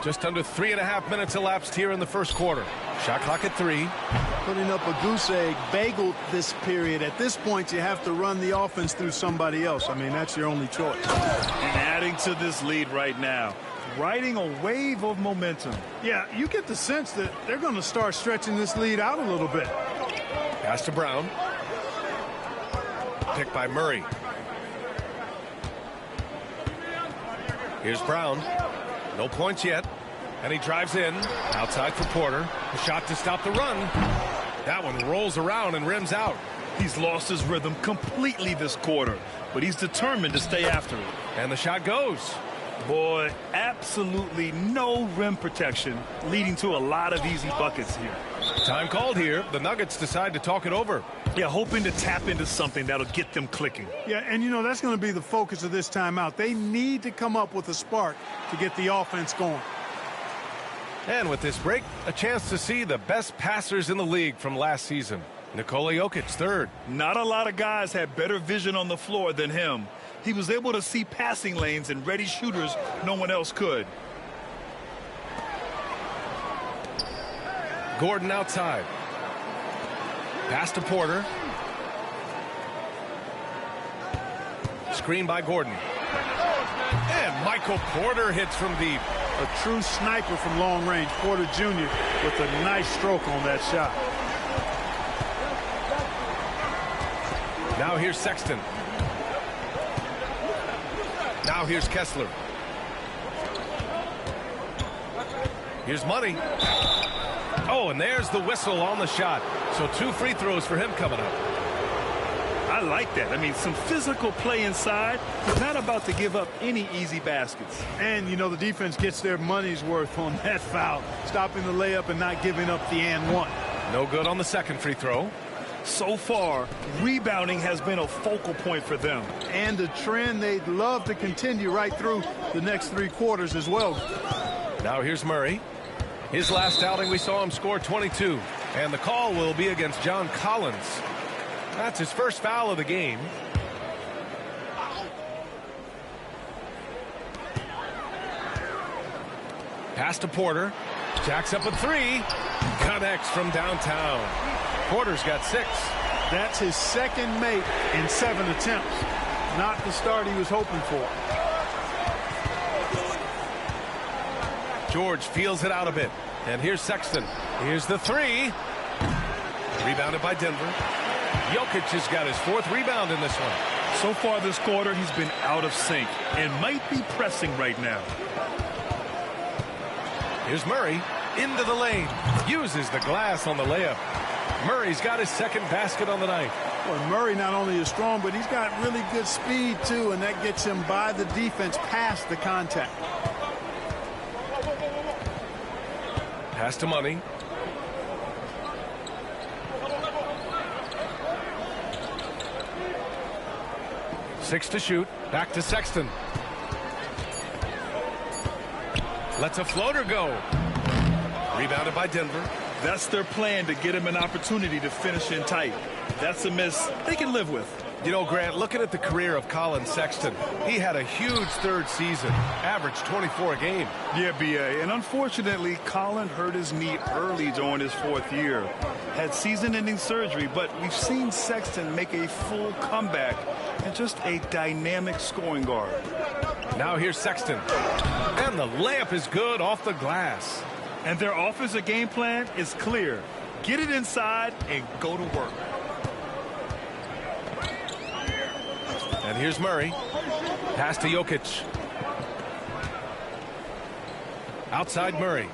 Just under 3.5 minutes elapsed here in the first quarter. Shot clock at 3. Putting up a goose egg, bageled this period. At this point, you have to run the offense through somebody else. I mean, that's your only choice. And adding to this lead right now, riding a wave of momentum. Yeah, you get the sense that they're going to start stretching this lead out a little bit. Pass to Brown. Picked by Murray. Here's Brown. No points yet. And he drives in. Outside for Porter. A shot to stop the run. That one rolls around and rims out. He's lost his rhythm completely this quarter, but he's determined to stay after it. And the shot goes. Boy, absolutely no rim protection, leading to a lot of easy buckets here. Time called here. The Nuggets decide to talk it over. Yeah, hoping to tap into something that'll get them clicking. Yeah, and you know, that's going to be the focus of this timeout. They need to come up with a spark to get the offense going. And with this break, a chance to see the best passers in the league from last season. Nikola Jokic, third. Not a lot of guys had better vision on the floor than him. He was able to see passing lanes and ready shooters no one else could. Gordon outside. Pass to Porter. Screen by Gordon. And Michael Porter hits from deep. A true sniper from long range. Porter Jr. with a nice stroke on that shot. Now here's Sexton. Now here's Kessler. Here's Money. Oh, and there's the whistle on the shot. So 2 free throws for him coming up. I like that. I mean, some physical play inside. He's not about to give up any easy baskets. And, you know, the defense gets their money's worth on that foul, stopping the layup and not giving up the and one. No good on the second free throw. So far, rebounding has been a focal point for them. And a trend they'd love to continue right through the next 3 quarters as well. Now here's Murray. His last outing, we saw him score 22. And the call will be against John Collins. That's his first foul of the game. Pass to Porter. Jacks up a 3. Connects from downtown. Porter's got 6. That's his second make in 7 attempts. Not the start he was hoping for. George feels it out a bit. And here's Sexton. Here's the 3. Rebounded by Denver. Jokic has got his 4th rebound in this one. So far this quarter, he's been out of sync and might be pressing right now. Here's Murray into the lane. Uses the glass on the layup. Murray's got his 2nd basket on the night. Well, Murray not only is strong, but he's got really good speed, too, and that gets him by the defense past the contact. Pass to Money. Six to shoot. Back to Sexton. Lets a floater go. Rebounded by Denver. That's their plan, to get him an opportunity to finish in tight. That's a miss they can live with. You know, Grant, looking at the career of Colin Sexton, he had a huge 3rd season, averaged 24 a game. Yeah, B.A., and unfortunately, Colin hurt his knee early during his 4th year. Had season-ending surgery, but we've seen Sexton make a full comeback and just a dynamic scoring guard. Now here's Sexton. And the layup is good off the glass. And their offensive game plan is clear. Get it inside and go to work. And here's Murray. Pass to Jokic. Outside Murray.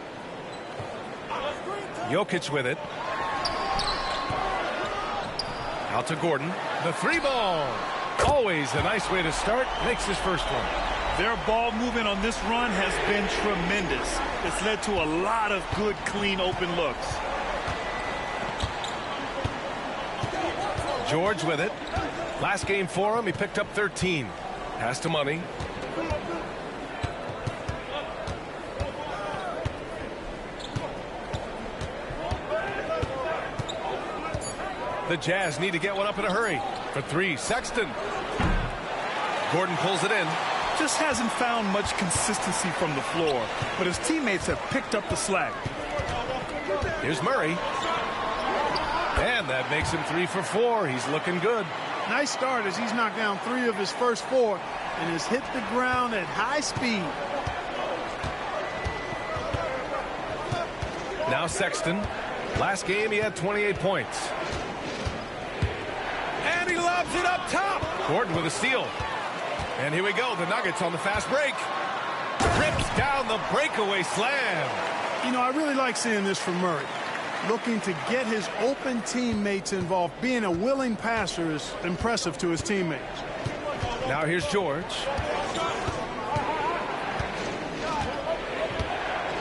Jokic with it. Out to Gordon. The 3-ball. Always a nice way to start. Makes his first one. Their ball movement on this run has been tremendous. It's led to a lot of good, clean, open looks. George with it. Last game for him, he picked up 13. Pass to Money. The Jazz need to get one up in a hurry. For 3, Sexton. Gordon pulls it in. Just hasn't found much consistency from the floor, but his teammates have picked up the slack. Here's Murray. And that makes him 3 for 4. He's looking good. Nice start as he's knocked down 3 of his first 4 and has hit the ground at high speed. Now Sexton. Last game he had 28 points. And he lobs it up top. Gordon with a steal. And here we go. The Nuggets on the fast break. Rips down the breakaway slam. You know, I really like seeing this from Murray. Looking to get his open teammates involved. Being a willing passer is impressive to his teammates. Now here's George.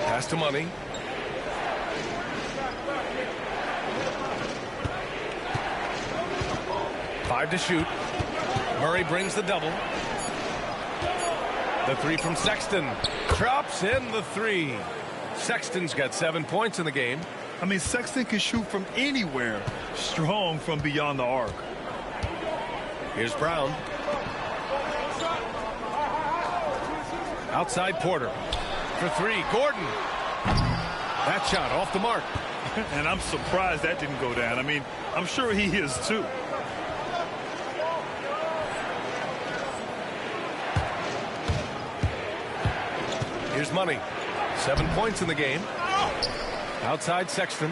Pass to Money. Five to shoot. Murray brings the double. The 3 from Sexton. Drops in the 3. Sexton's got 7 points in the game. I mean, Sexton can shoot from anywhere. Strong from beyond the arc. Here's Brown. Outside Porter. For 3, Gordon. That shot off the mark. And I'm surprised that didn't go down. I mean, I'm sure he is too. Here's Money. 7 points in the game. Outside Sexton.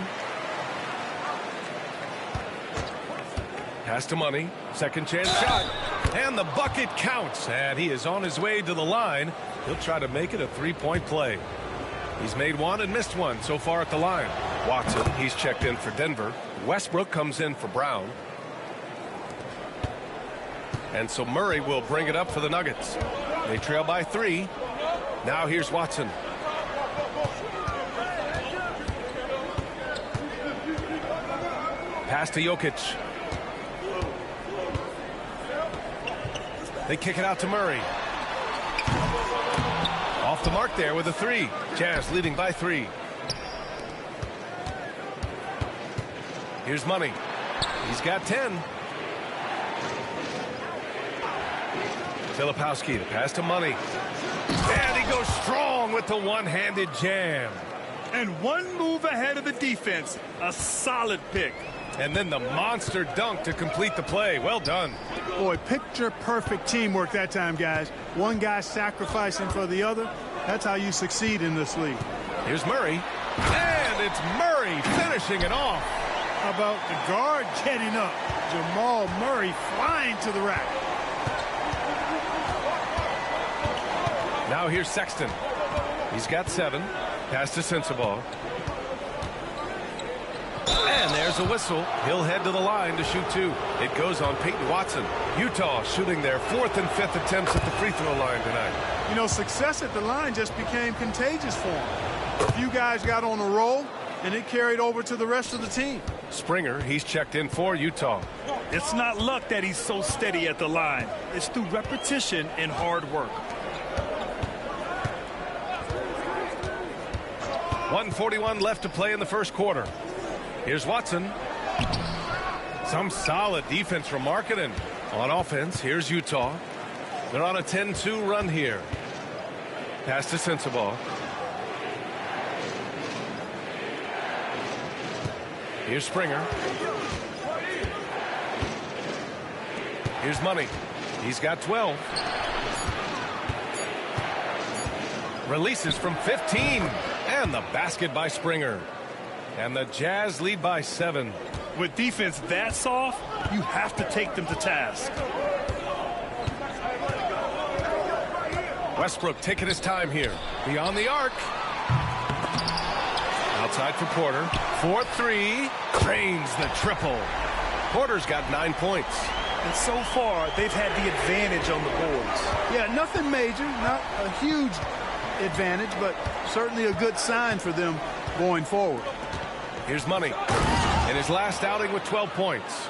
Pass to Money. Second chance shot. And the bucket counts, and he is on his way to the line. He'll try to make it a three-point play. He's made one and missed one so far at the line. Watson, he's checked in for Denver. Westbrook comes in for Brown. And so Murray will bring it up for the Nuggets. They trail by 3. Now here's Watson. Pass to Jokic. They kick it out to Murray. Off the mark there with a 3. Jazz leading by 3. Here's Money. He's got 10. Filipowski, the pass to Money. And he goes strong with the one-handed jam. And one move ahead of the defense. A solid pick. And then the monster dunk to complete the play. Well done. Boy, picture-perfect teamwork that time, guys. One guy sacrificing for the other. That's how you succeed in this league. Here's Murray. And it's Murray finishing it off. How about the guard getting up? Jamal Murray flying to the rack. Now here's Sexton. He's got 7. Pass to Sensabaugh. And there's a whistle. He'll head to the line to shoot 2. It goes on Peyton Watson. Utah shooting their 4th and 5th attempts at the free throw line tonight. You know, success at the line just became contagious for him. A few guys got on a roll, and it carried over to the rest of the team. Springer, he's checked in for Utah. It's not luck that he's so steady at the line. It's through repetition and hard work. 1:41 left to play in the first quarter. Here's Watson. Some solid defense from Markkanen. On offense, here's Utah. They're on a 10-2 run here. Pass to Sensabaugh. Here's Springer. Here's Money. He's got 12. Releases from 15. And the basket by Springer. And the Jazz lead by 7. With defense that soft, you have to take them to task. Westbrook taking his time here. Beyond the arc. Outside for Porter. 4-3. Drains the triple. Porter's got 9 points. And so far, they've had the advantage on the boards. Yeah, nothing major. Not a huge advantage, but certainly a good sign for them going forward. Here's Money. In his last outing with 12 points.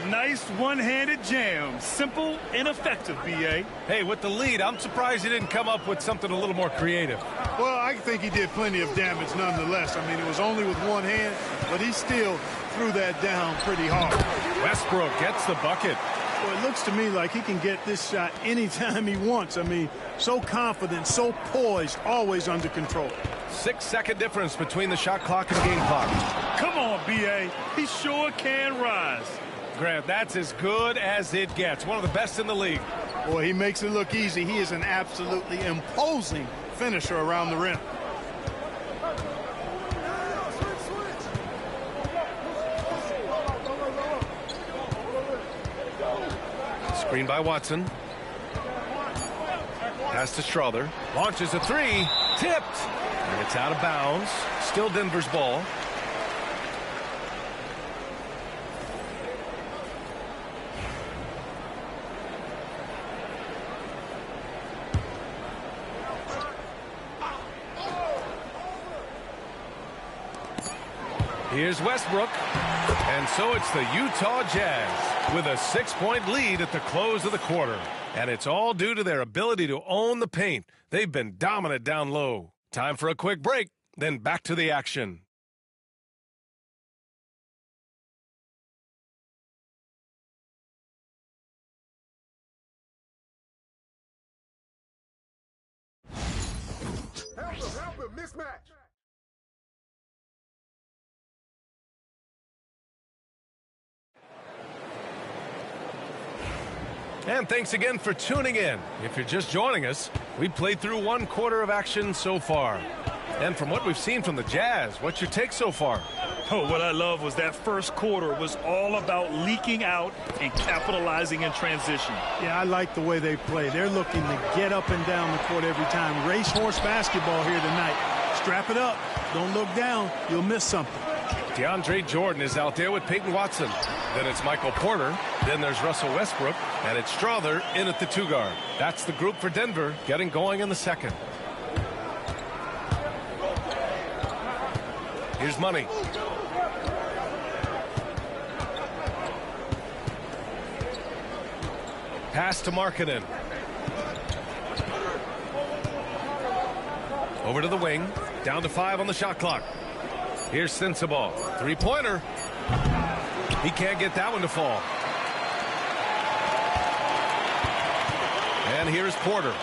Nice one-handed jam. Simple and effective, B.A. Hey, with the lead, I'm surprised he didn't come up with something a little more creative. Well, I think he did plenty of damage nonetheless. I mean, it was only with one hand, but he still threw that down pretty hard. Westbrook gets the bucket. Well, it looks to me like he can get this shot anytime he wants. I mean, so confident, so poised, always under control. 6-second difference between the shot clock and game clock. Come on, B.A. He sure can rise. Grant, that's as good as it gets. One of the best in the league. Boy, he makes it look easy. He is an absolutely imposing finisher around the rim. Screen by Watson. Pass to Strother. Launches a 3. Tipped. And it's out of bounds. Still Denver's ball. Here's Westbrook. And so it's the Utah Jazz with a 6-point lead at the close of the quarter. And it's all due to their ability to own the paint. They've been dominant down low. Time for a quick break, then back to the action. Help him, mismatch. And thanks again for tuning in. If you're just joining us, we played through 1 quarter of action so far. And from what we've seen from the Jazz, what's your take so far? Oh, what I love was that first quarter was all about leaking out and capitalizing in transition. Yeah, I like the way they play. They're looking to get up and down the court every time. Racehorse basketball here tonight. Strap it up. Don't look down. You'll miss something. DeAndre Jordan is out there with Peyton Watson. Then it's Michael Porter. Then there's Russell Westbrook. And it's Strother in at the 2 guard. That's the group for Denver getting going in the second. Here's Money. Pass to Markkanen. Over to the wing. Down to 5 on the shot clock. Here's Sensabaugh. 3-pointer. He can't get that one to fall. And here's Porter.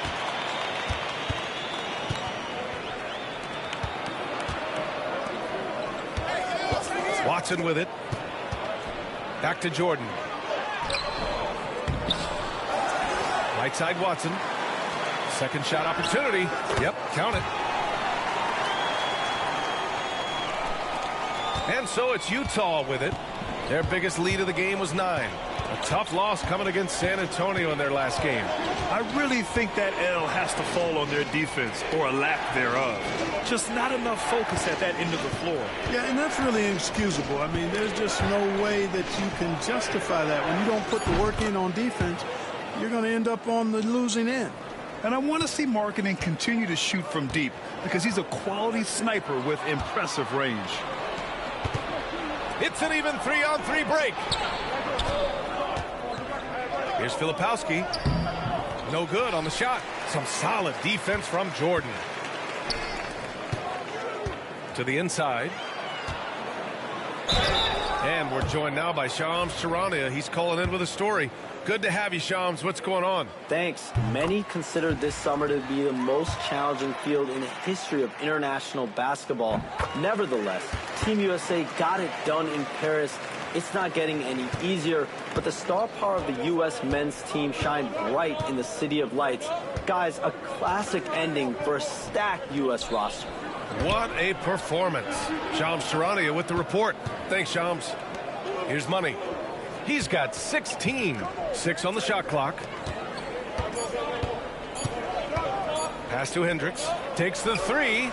Watson with it. Back to Jordan. Right side Watson. Second shot opportunity. Yep, count it. And so it's Utah with it. Their biggest lead of the game was 9. A tough loss coming against San Antonio in their last game. I really think that L has to fall on their defense, or a lack thereof. Just not enough focus at that end of the floor. Yeah, and that's really inexcusable. I mean, there's just no way that you can justify that. When you don't put the work in on defense, you're going to end up on the losing end. And I want to see Markkanen continue to shoot from deep because he's a quality sniper with impressive range. It's an even 3-on-3 break. Here's Filipowski. No good on the shot. Some solid defense from Jordan. To the inside. And we're joined now by Shams Charania. He's calling in with a story. Good to have you, Shams. What's going on? Thanks. Many consider this summer to be the most challenging field in the history of international basketball. Nevertheless, Team USA got it done in Paris. It's not getting any easier, but the star power of the U.S. men's team shined bright in the City of Lights. Guys, a classic ending for a stacked U.S. roster. What a performance. Shams Charania with the report. Thanks, Shams. Here's Money. He's got 16. 6 on the shot clock. Pass to Hendricks. Takes the 3.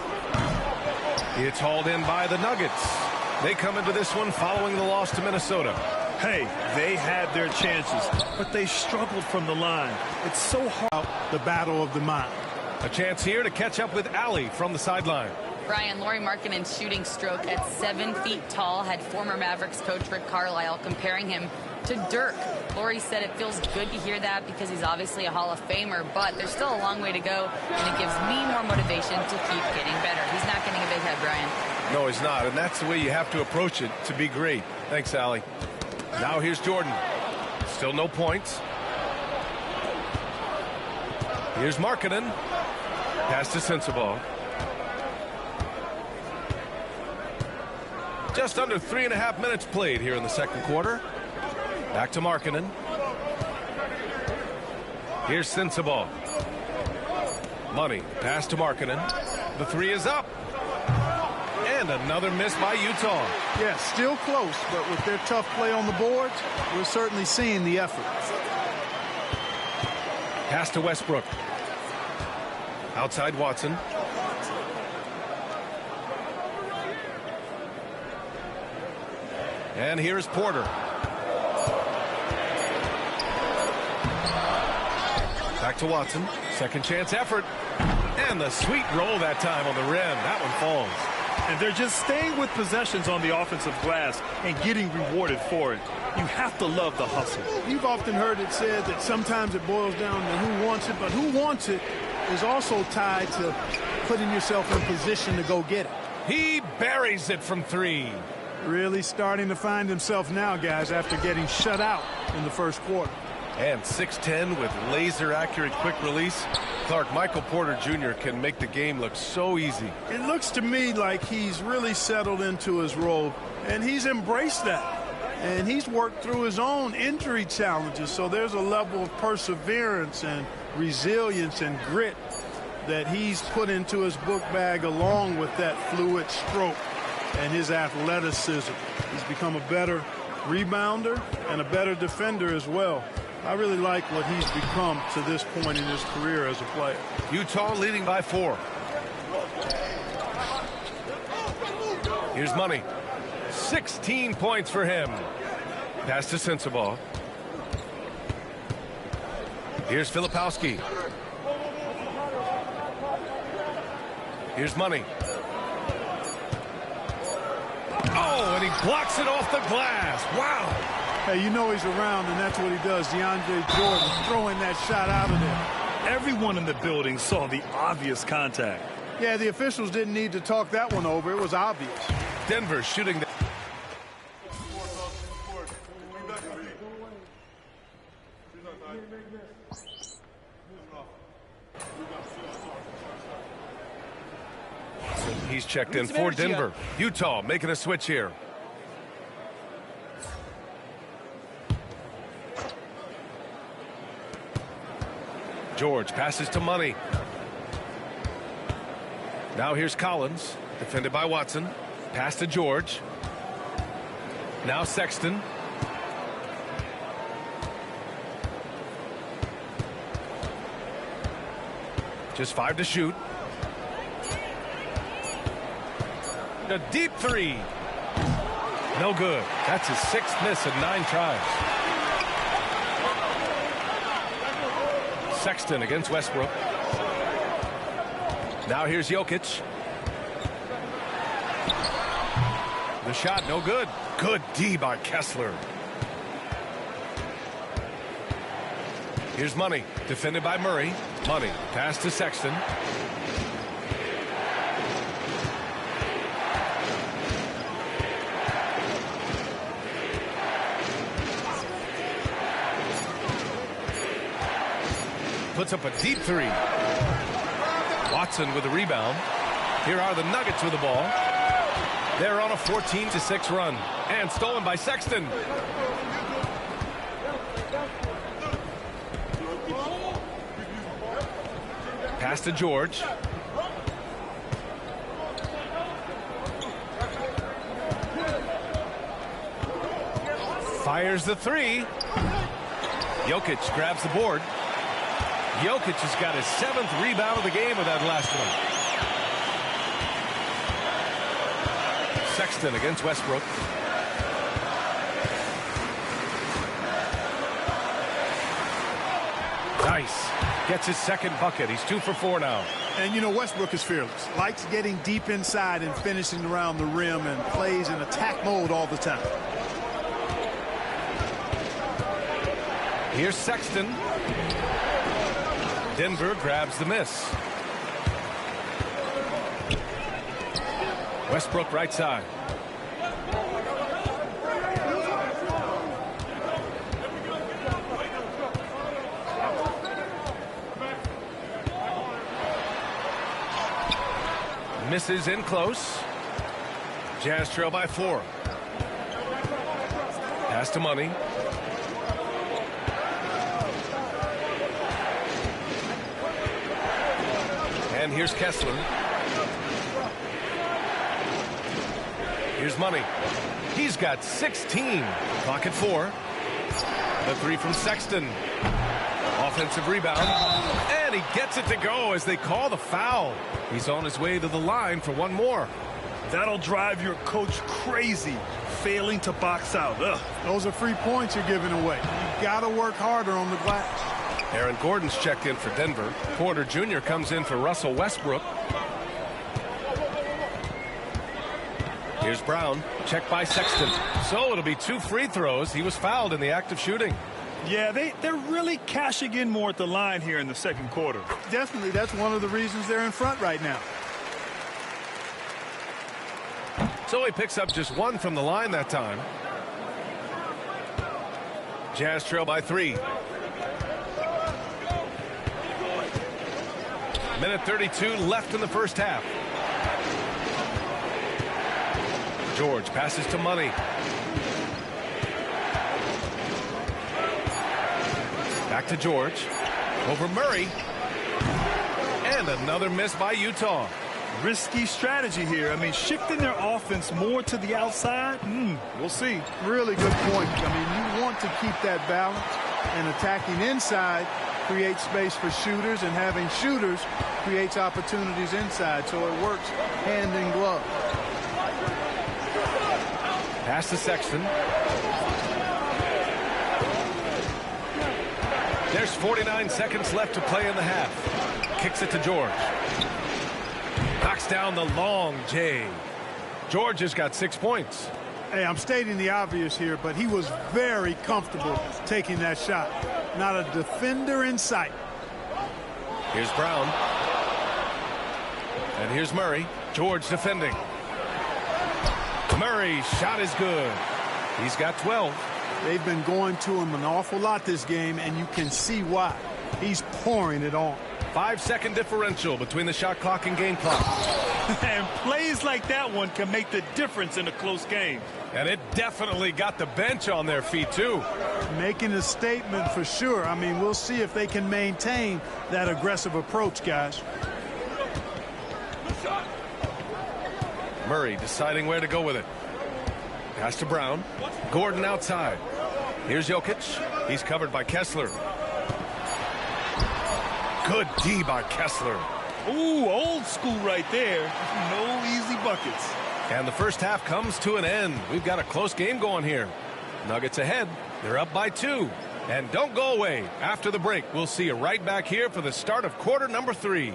It's hauled in by the Nuggets. They come into this one following the loss to Minnesota. Hey, they had their chances, but they struggled from the line. It's so hard. The battle of the mind. A chance here to catch up with Allie from the sideline. Brian, Lauri Markkanen's shooting stroke at 7 feet tall had former Mavericks coach Rick Carlisle comparing him to Dirk. Lauri said it feels good to hear that because he's obviously a Hall of Famer, but there's still a long way to go, and it gives me more motivation to keep getting better. He's not getting a big head, Brian. No, he's not, and that's the way you have to approach it to be great. Thanks, Allie. Now here's Jordan. Still no points. Here's Markkanen. Pass to Sensabaugh. Just under 3.5 minutes played here in the second quarter. Back to Markkanen. Here's Sensabaugh. Money. Pass to Markkanen. The 3 is up. And another miss by Utah. Yeah, still close, but with their tough play on the boards, we're certainly seeing the effort. Pass to Westbrook. Outside Watson. And here's Porter. Back to Watson. Second chance effort. And the sweet roll that time on the rim. That one falls. And they're just staying with possessions on the offensive glass and getting rewarded for it. You have to love the hustle. You've often heard it said that sometimes it boils down to who wants it, but who wants it is also tied to putting yourself in position to go get it. He buries it from 3. Really starting to find himself now, guys, after getting shut out in the first quarter. And 6'10" with laser-accurate quick release. Clark, Michael Porter Jr. can make the game look so easy. It looks to me like he's really settled into his role, and he's embraced that. And he's worked through his own injury challenges, so there's a level of perseverance and resilience and grit that he's put into his book bag along with that fluid stroke. and his athleticism. He's become a better rebounder and a better defender as well. I really like what he's become to this point in his career as a player. Utah leading by 4. Here's Money. 16 points for him. Pass to Sensabaugh. Here's Filipowski. Here's Money. Oh, and he blocks it off the glass. Wow. Hey, you know he's around, and that's what he does. DeAndre Jordan throwing that shot out of there. Everyone in the building saw the obvious contact. Yeah, the officials didn't need to talk that one over. It was obvious. Denver shooting. He's checked in for Denver. Utah making a switch here. George passes to Money. Now here's Collins, defended by Watson. Pass to George. Now Sexton. Just 5 to shoot. A deep 3. No good. That's his 6th miss in 9 tries. Sexton against Westbrook. Now here's Jokic. The shot no good. Good D by Kessler. Here's Money, defended by Murray. Money, pass to Sexton. Puts up a deep 3. Watson with the rebound. Here are the Nuggets with the ball. They're on a 14-6 run. And stolen by Sexton. Pass to George. Fires the 3. Jokic grabs the board. Jokic has got his 7th rebound of the game with that last one. Sexton against Westbrook. Nice. Gets his 2nd bucket. He's 2 for 4 now. And you know, Westbrook is fearless. Likes getting deep inside and finishing around the rim and plays in attack mode all the time. Here's Sexton. Denver grabs the miss. Westbrook right side. Misses in close. Jazz trail by 4. Pass to Money. And here's Kessler. Here's Money. He's got 16. Clock at 4. The 3 from Sexton. Offensive rebound. And he gets it to go as they call the foul. He's on his way to the line for one more. That'll drive your coach crazy, failing to box out. Ugh. Those are free points you're giving away. You got to work harder on the glass. Aaron Gordon's checked in for Denver. Porter Jr. comes in for Russell Westbrook. Here's Brown, checked by Sexton. So it'll be 2 free throws. He was fouled in the act of shooting. Yeah, they're really cashing in more at the line here in the 2nd quarter. Definitely, that's one of the reasons they're in front right now. So he picks up just 1 from the line that time. Jazz trail by 3. Minute 32 left in the first half. George passes to Money. Back to George. Over Murray. And another miss by Utah. Risky strategy here. I mean, shifting their offense more to the outside, we'll see. Really good point. I mean, you want to keep that balance, and attacking inside creates space for shooters, and having shooters creates opportunities inside, so it works hand in glove. Pass to Sexton. There's 49 seconds left to play in the half. Kicks it to George. Knocks down the long J. George has got 6 points. Hey, I'm stating the obvious here, but he was very comfortable taking that shot. Not a defender in sight. Here's Brown. And here's Murray. George defending. Murray's shot is good. He's got 12. They've been going to him an awful lot this game, and you can see why. He's pouring it on. 5-second differential between the shot clock and game clock. And plays like that one can make the difference in a close game. And it definitely got the bench on their feet, too. Making a statement for sure. I mean, we'll see if they can maintain that aggressive approach, guys. Murray deciding where to go with it. Pass to Brown. Gordon outside. Here's Jokic. He's covered by Kessler. Good D by Kessler. Ooh, old school right there. No easy buckets. And the first half comes to an end. We've got a close game going here. Nuggets ahead. They're up by 2. And don't go away. After the break, we'll see you right back here for the start of quarter number 3.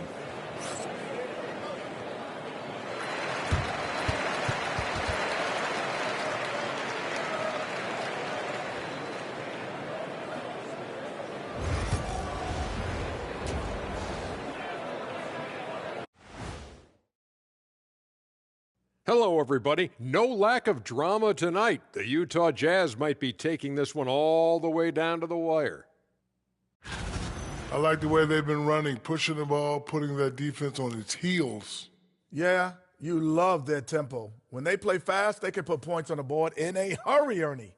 Hello, everybody. No lack of drama tonight. The Utah Jazz might be taking this one all the way down to the wire. I like the way they've been running, pushing the ball, putting that defense on its heels. Yeah, you love their tempo. When they play fast, they can put points on the board in a hurry, Ernie.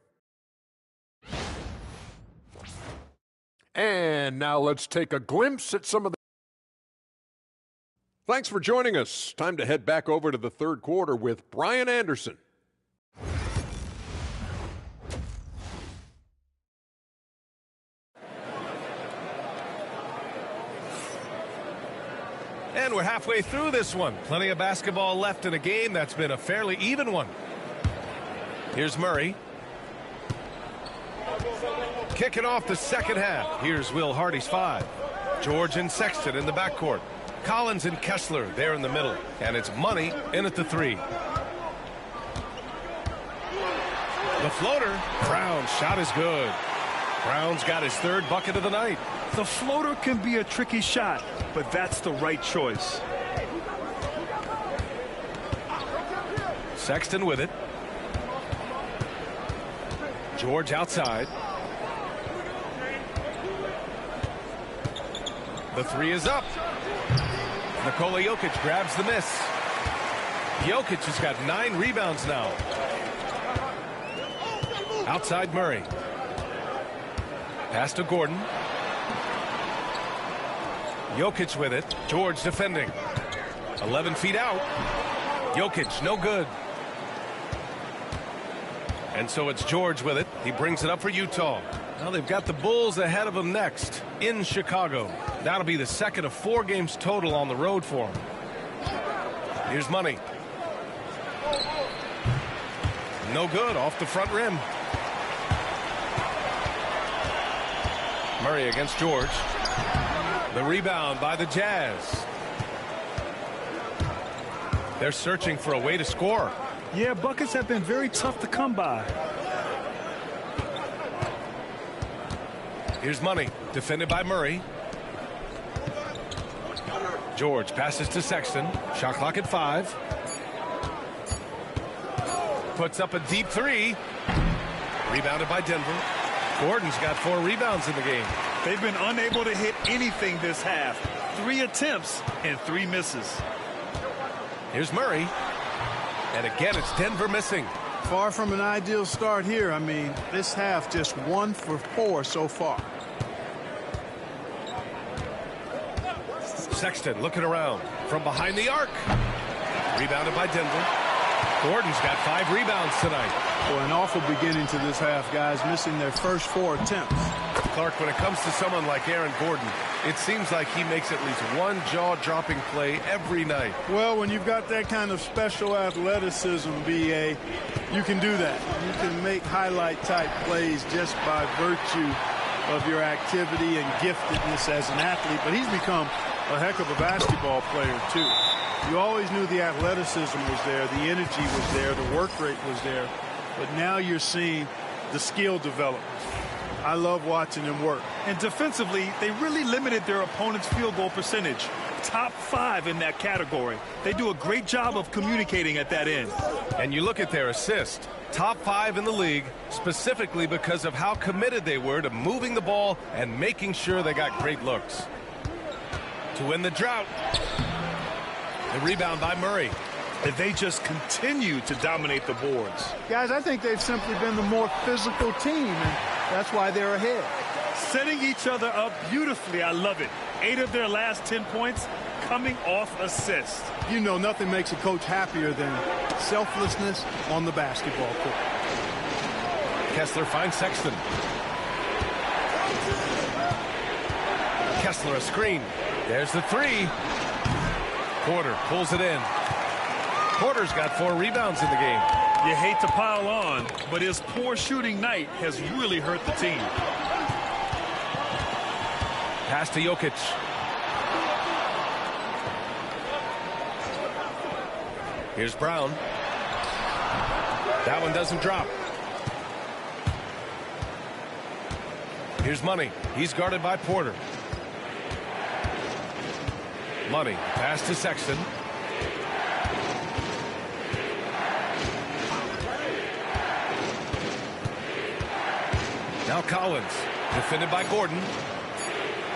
And now let's take a glimpse at some of the... Thanks for joining us. Time to head back over to the third quarter with Brian Anderson. And we're halfway through this one. Plenty of basketball left in a game that's been a fairly even one. Here's Murray. Kicking off the second half. Here's Will Hardy's 5. George and Sexton in the backcourt. Collins and Kessler there in the middle. And it's Money in at the 3. The floater. Brown's shot is good. Brown's got his 3rd bucket of the night. The floater can be a tricky shot, but that's the right choice. Sexton with it. George outside. The 3 is up. Nikola Jokic grabs the miss. Jokic has got 9 rebounds now. Outside Murray. Pass to Gordon. Jokic with it. George defending. 11 feet out. Jokic, no good. And so it's George with it. He brings it up for Utah. Now they've got the Bulls ahead of them next in Chicago. That'll be the second of 4 games total on the road for them. Here's Money. No good, off the front rim. Murray against George. The rebound by the Jazz. They're searching for a way to score. Yeah, buckets have been very tough to come by. Here's Money, defended by Murray. George passes to Sexton. Shot clock at 5. Puts up a deep 3. Rebounded by Denver. Gordon's got 4 rebounds in the game. They've been unable to hit anything this half. 3 attempts and 3 misses. Here's Murray. And again, it's Denver missing. Far from an ideal start here. I mean, this half just 1 for 4 so far. Sexton looking around. from behind the arc. Rebounded by Denver. Gordon's got 5 rebounds tonight. Well, an awful beginning to this half, guys, missing their first 4 attempts. Clark, when it comes to someone like Aaron Gordon, it seems like he makes at least one jaw-dropping play every night. Well, when you've got that kind of special athleticism, B.A., you can do that. You can make highlight-type plays just by virtue of your activity and giftedness as an athlete. But he's become a heck of a basketball player, too. You always knew the athleticism was there, the energy was there, the work rate was there. But now you're seeing the skill development. I love watching him work. And defensively, they really limited their opponent's field goal percentage. Top 5 in that category. They do a great job of communicating at that end. And you look at their assist. Top 5 in the league, specifically because of how committed they were to moving the ball and making sure they got great looks. To win the drought. The rebound by Murray. And they just continue to dominate the boards. Guys, I think they've simply been the more physical team, and that's why they're ahead. Setting each other up beautifully. I love it. 8 of their last 10 points coming off assists. You know, nothing makes a coach happier than selflessness on the basketball court. Kessler finds Sexton. Kessler a screen. There's the 3. Porter pulls it in. Porter's got 4 rebounds in the game. You hate to pile on, but his poor shooting night has really hurt the team. Pass to Jokic. Here's Brown. That one doesn't drop. Here's Money. He's guarded by Porter. Money. Pass to Sexton. Now Collins. Defended by Gordon.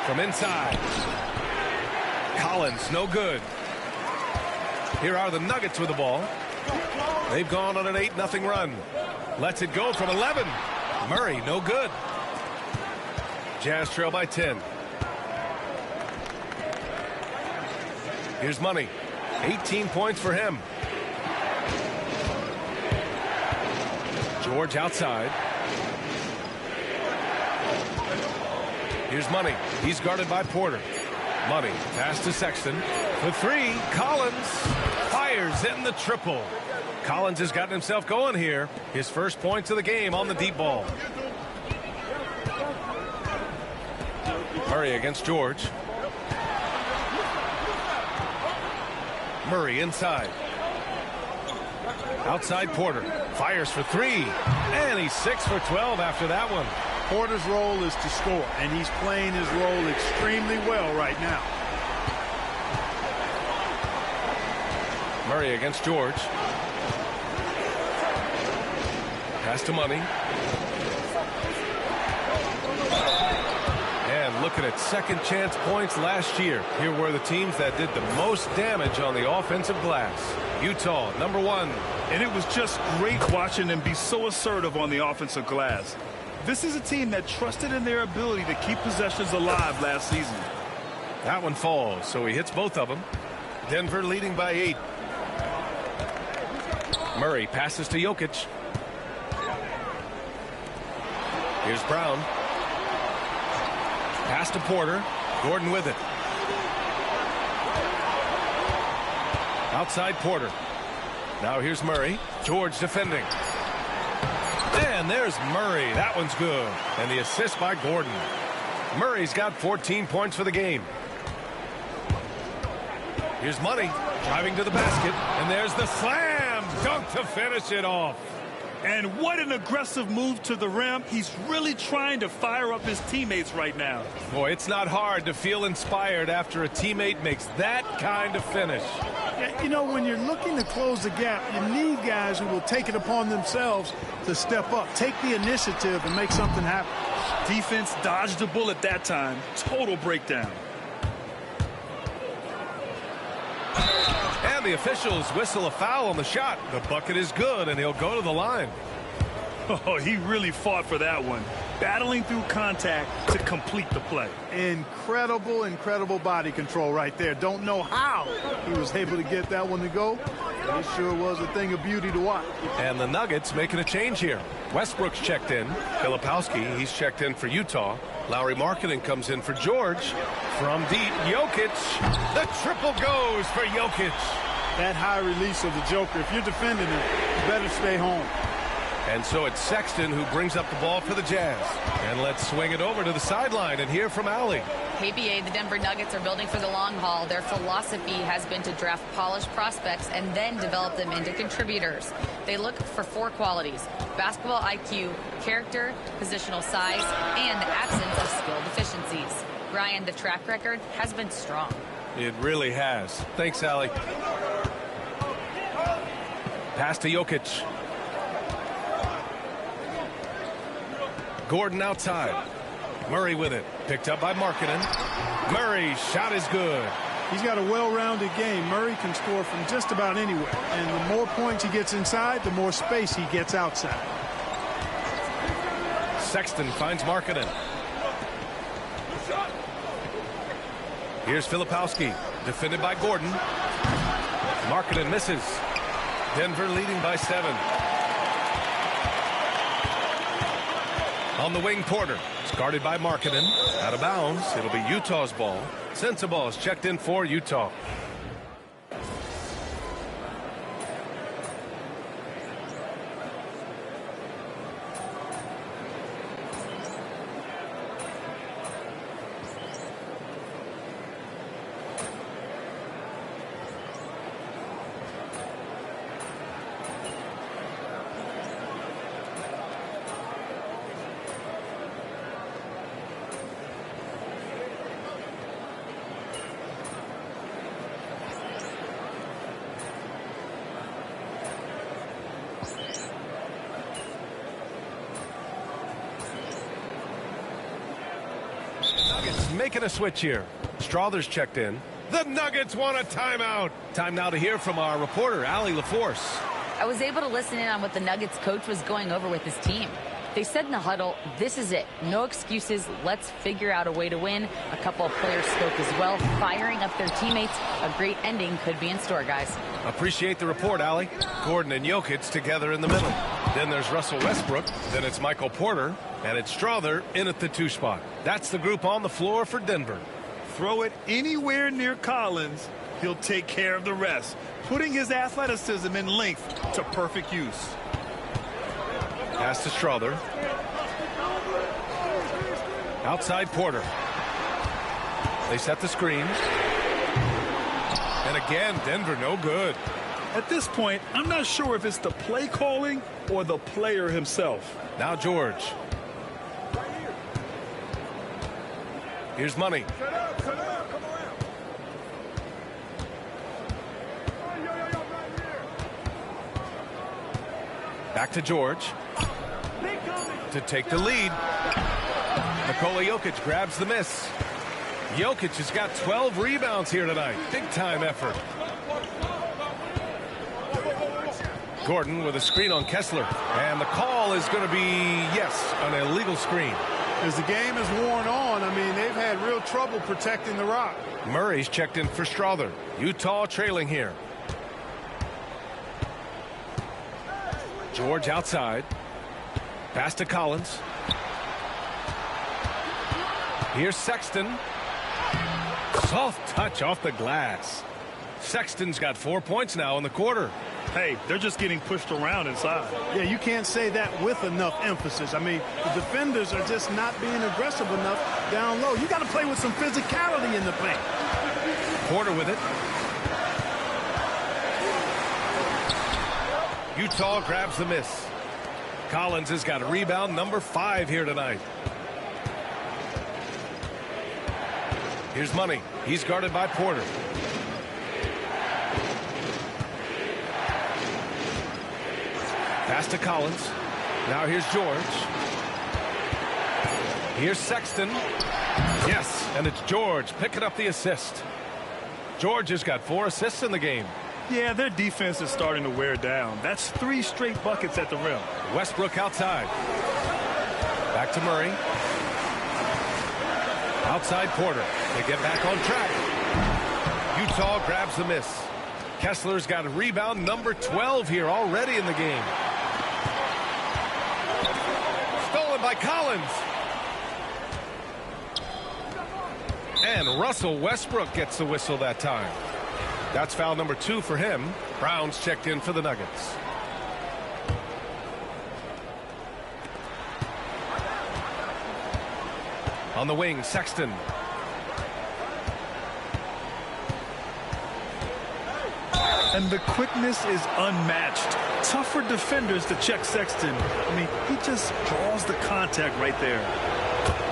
From inside. Collins, no good. Here are the Nuggets with the ball. They've gone on an 8-0 run. Lets it go from 11. Murray, no good. Jazz trail by 10. Here's Money. 18 points for him. George outside. Here's Money. He's guarded by Porter. Money. Pass to Sexton. For 3. Collins fires in the triple. Collins has gotten himself going here. His first points of the game on the deep ball. Murray against George. Murray inside. Outside Porter. Fires for 3. And he's 6 for 12 after that one. Porter's role is to score, and he's playing his role extremely well right now. Murray against George. Pass to Money. And looking at second chance points last year. Here were the teams that did the most damage on the offensive glass. Utah, number 1. And it was just great watching them be so assertive on the offensive glass. This is a team that trusted in their ability to keep possessions alive last season. That one falls, so he hits both of them. Denver leading by 8. Murray passes to Jokic. Here's Brown. Pass to Porter. Gordon with it. Outside Porter. Now here's Murray. George defending. And there's Murray. That one's good. And the assist by Gordon. Murray's got 14 points for the game. Here's Money driving to the basket. And there's the slam dunk to finish it off. And what an aggressive move to the rim. He's really trying to fire up his teammates right now. Boy, it's not hard to feel inspired after a teammate makes that kind of finish. Yeah, you know, when you're looking to close the gap, you need guys who will take it upon themselves to step up, take the initiative, and make something happen. Defense dodged a bullet that time. Total breakdown. And the officials whistle a foul on the shot. The bucket is good, and he'll go to the line. Oh, he really fought for that one. Battling through contact, to complete the play. Incredible, incredible body control right there. Don't know how he was able to get that one to go. It sure was a thing of beauty to watch. And the Nuggets making a change here. Westbrook's checked in. Filipowski, he's checked in for Utah. Lowry Markkanen comes in for George. From deep, Jokic. The triple goes for Jokic. That high release of the Joker, if you're defending him, you better stay home. And so it's Sexton who brings up the ball for the Jazz. And let's swing it over to the sideline and hear from Allie. Hey, BA, the Denver Nuggets are building for the long haul. Their philosophy has been to draft polished prospects and then develop them into contributors. They look for 4 qualities: basketball IQ, character, positional size, and the absence of skill deficiencies. Brian, the track record has been strong. It really has. Thanks, Allie. Pass to Jokic. Gordon outside. Murray with it. Picked up by Markkanen. Murray's shot is good. He's got a well-rounded game. Murray can score from just about anywhere. And the more points he gets inside, the more space he gets outside. Sexton finds Markkanen. Here's Filipowski. Defended by Gordon. Markkanen misses. Denver leading by 7. On the wing, Porter. It's guarded by Markkanen. Out of bounds. It'll be Utah's ball. Sensabaugh is checked in for Utah. Making a switch here. Strother's checked in. The Nuggets want a timeout. Time now to hear from our reporter, Allie LaForce. I was able to listen in on what the Nuggets coach was going over with his team. They said in the huddle, this is it. No excuses. Let's figure out a way to win. A couple of players spoke as well, firing up their teammates. A great ending could be in store, guys. Appreciate the report, Allie. Gordon and Jokic together in the middle. Then there's Russell Westbrook. Then it's Michael Porter. And it's Strother in at the 2 spot. That's the group on the floor for Denver. Throw it anywhere near Collins, he'll take care of the rest, putting his athleticism and length to perfect use. Pass to Strother. Outside Porter. They set the screen. And again, Denver no good. At this point, I'm not sure if it's the play calling or the player himself. Now George. Here's Money. Back to George. To take the lead. Nikola Jokic grabs the miss. Jokic has got 12 rebounds here tonight. Big time effort. Gordon with a screen on Kessler. And the call is going to be, yes, an illegal screen. As the game is worn on, I mean, they've had real trouble protecting the rock. Murray's checked in for Strother. Utah trailing here. George outside. Pass to Collins. Here's Sexton. Soft touch off the glass. Sexton's got 4 points now in the quarter. Hey, they're just getting pushed around inside. Yeah, you can't say that with enough emphasis. I mean, the defenders are just not being aggressive enough down low. You got to play with some physicality in the paint. Porter with it. Utah grabs the miss. Collins has got a rebound, number 5 here tonight. Here's Money. He's guarded by Porter. Pass to Collins. Now here's George. Here's Sexton. Yes, and it's George picking up the assist. George has got 4 assists in the game. Yeah, their defense is starting to wear down. That's 3 straight buckets at the rim. Westbrook outside. Back to Murray. Outside Porter. They get back on track. Utah grabs the miss. Kessler's got a rebound number 12 here already in the game. Stolen by Collins. And Russell Westbrook gets the whistle that time. That's foul number 2 for him. Brown's checked in for the Nuggets. On the wing, Sexton. And the quickness is unmatched. Tough for defenders to check Sexton. I mean, he just draws the contact right there.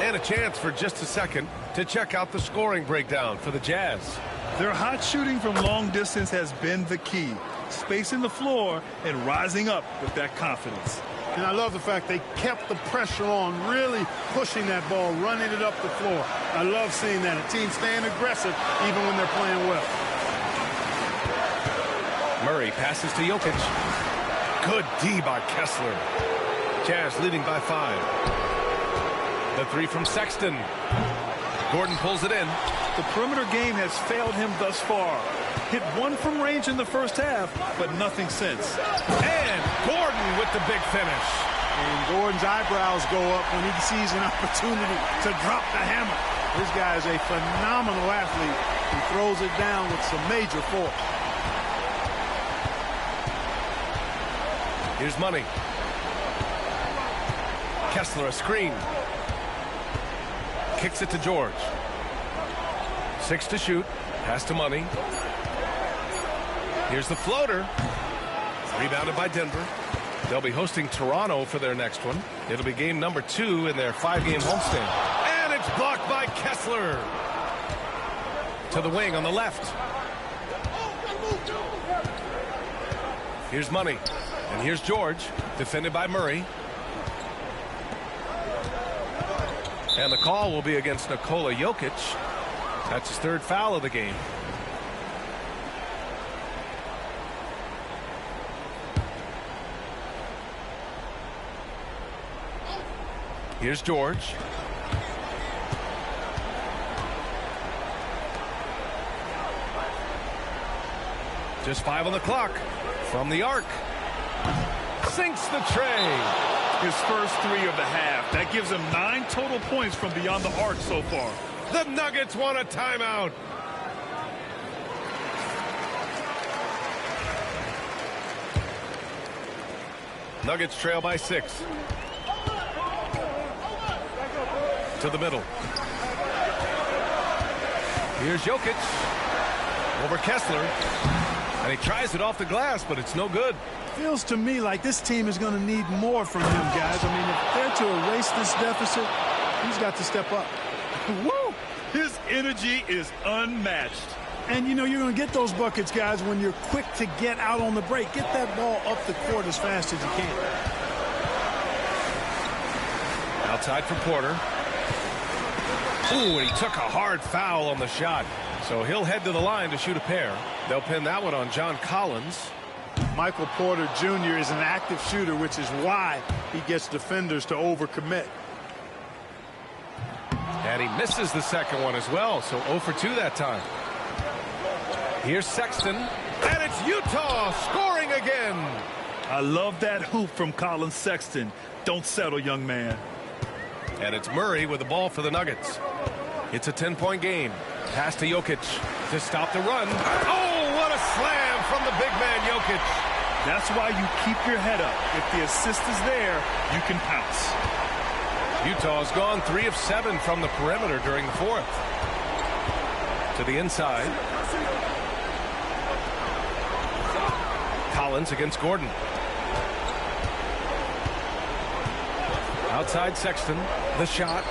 And a chance for just a second to check out the scoring breakdown for the Jazz. Their hot shooting from long distance has been the key. Spacing the floor and rising up with that confidence. And I love the fact they kept the pressure on, really pushing that ball, running it up the floor. I love seeing that. A team staying aggressive even when they're playing well. Murray passes to Jokic. Good D by Kessler. Jazz leading by 5. The 3 from Sexton. Gordon pulls it in. The perimeter game has failed him thus far. Hit 1 from range in the first half, but nothing since. And Gordon with the big finish. And Gordon's eyebrows go up when he sees an opportunity to drop the hammer. This guy is a phenomenal athlete. He throws it down with some major force. Here's Money. Kessler a screen. Kicks it to George. 6 to shoot. Pass to Money. Here's the floater. Rebounded by Denver. They'll be hosting Toronto for their next one. It'll be game number 2 in their 5-game homestand. And it's blocked by Kessler. To the wing on the left. Here's Money. And here's George. Defended by Murray. And the call will be against Nikola Jokic. That's his 3rd foul of the game. Here's George. Just 5 on the clock. From the arc. Sinks the tray. His first 3 of the half. That gives him 9 total points from beyond the arc so far. The Nuggets want a timeout. Nuggets trail by 6. To the middle. Here's Jokic. Over Kessler. And he tries it off the glass, but it's no good. Feels to me like this team is going to need more from him, guys. I mean, if they're to erase this deficit, he's got to step up. Woo! His energy is unmatched. And, you know, you're going to get those buckets, guys, when you're quick to get out on the break. Get that ball up the court as fast as you can. Outside for Porter. Ooh, and he took a hard foul on the shot. So he'll head to the line to shoot a pair. They'll pin that one on John Collins. Michael Porter Jr. is an active shooter, which is why he gets defenders to overcommit. And he misses the second one as well, so 0 for 2 that time. Here's Sexton, and it's Utah scoring again. I love that hoop from Colin Sexton. Don't settle, young man. And it's Murray with the ball for the Nuggets. It's a 10-point game. Pass to Jokic to stop the run. Oh, what a slam from the big man, Jokic. That's why you keep your head up. If the assist is there, you can pounce. Utah's gone 3 of 7 from the perimeter during the 4th. To the inside. Collins against Gordon. Outside Sexton. The shot.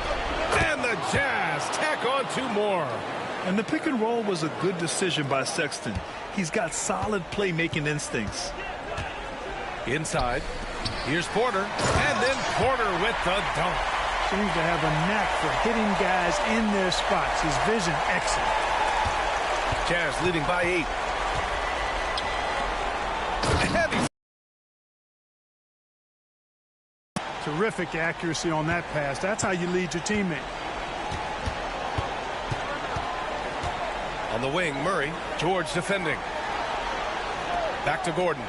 And the Jazz tack on 2 more. And the pick and roll was a good decision by Sexton. He's got solid playmaking instincts. Inside. Here's Porter. And then Porter with the dunk. Seems to have a knack for hitting guys in their spots. His vision excellent. Jazz leading by 8. Terrific accuracy on that pass. That's how you lead your teammate. On the wing, Murray. George defending. Back to Gordon.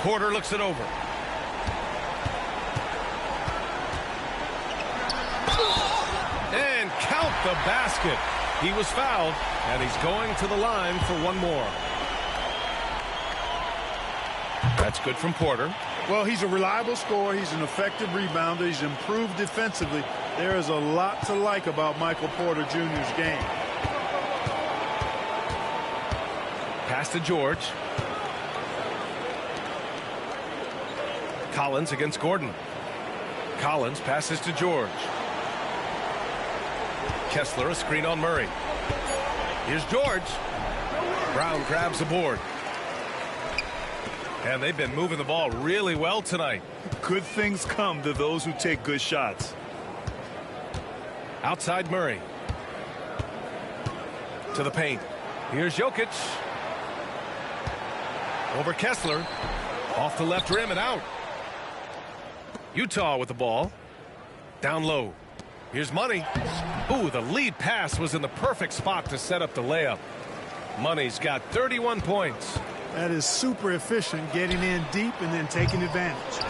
Porter looks it over. And count the basket. He was fouled, and he's going to the line for one more. That's good from Porter. Well, he's a reliable scorer. He's an effective rebounder. He's improved defensively. There is a lot to like about Michael Porter Jr.'s game. Pass to George. Collins against Gordon. Collins passes to George. Kessler, a screen on Murray. Here's George. Brown grabs the board. And they've been moving the ball really well tonight. Good things come to those who take good shots. Outside Murray. To the paint. Here's Jokic. Over Kessler. Off the left rim and out. Utah with the ball. Down low. Here's Money. Ooh, the lead pass was in the perfect spot to set up the layup. Money's got 31 points. That is super efficient, getting in deep and then taking advantage.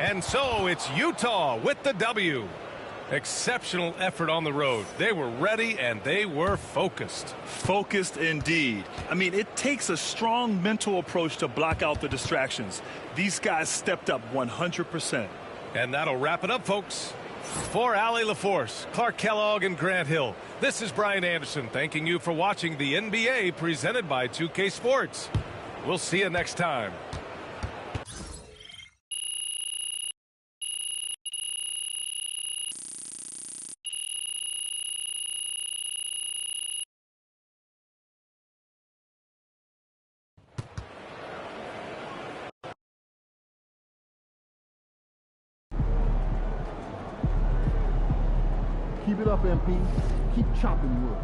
And so it's Utah with the W. Exceptional effort on the road. They were ready and they were focused. Focused indeed. I mean, it takes a strong mental approach to block out the distractions. These guys stepped up 100%. And that'll wrap it up, folks. For Allie LaForce, Clark Kellogg, and Grant Hill, this is Brian Anderson thanking you for watching the NBA presented by 2K Sports. We'll see you next time. Keep it up, MP. Keep chopping wood.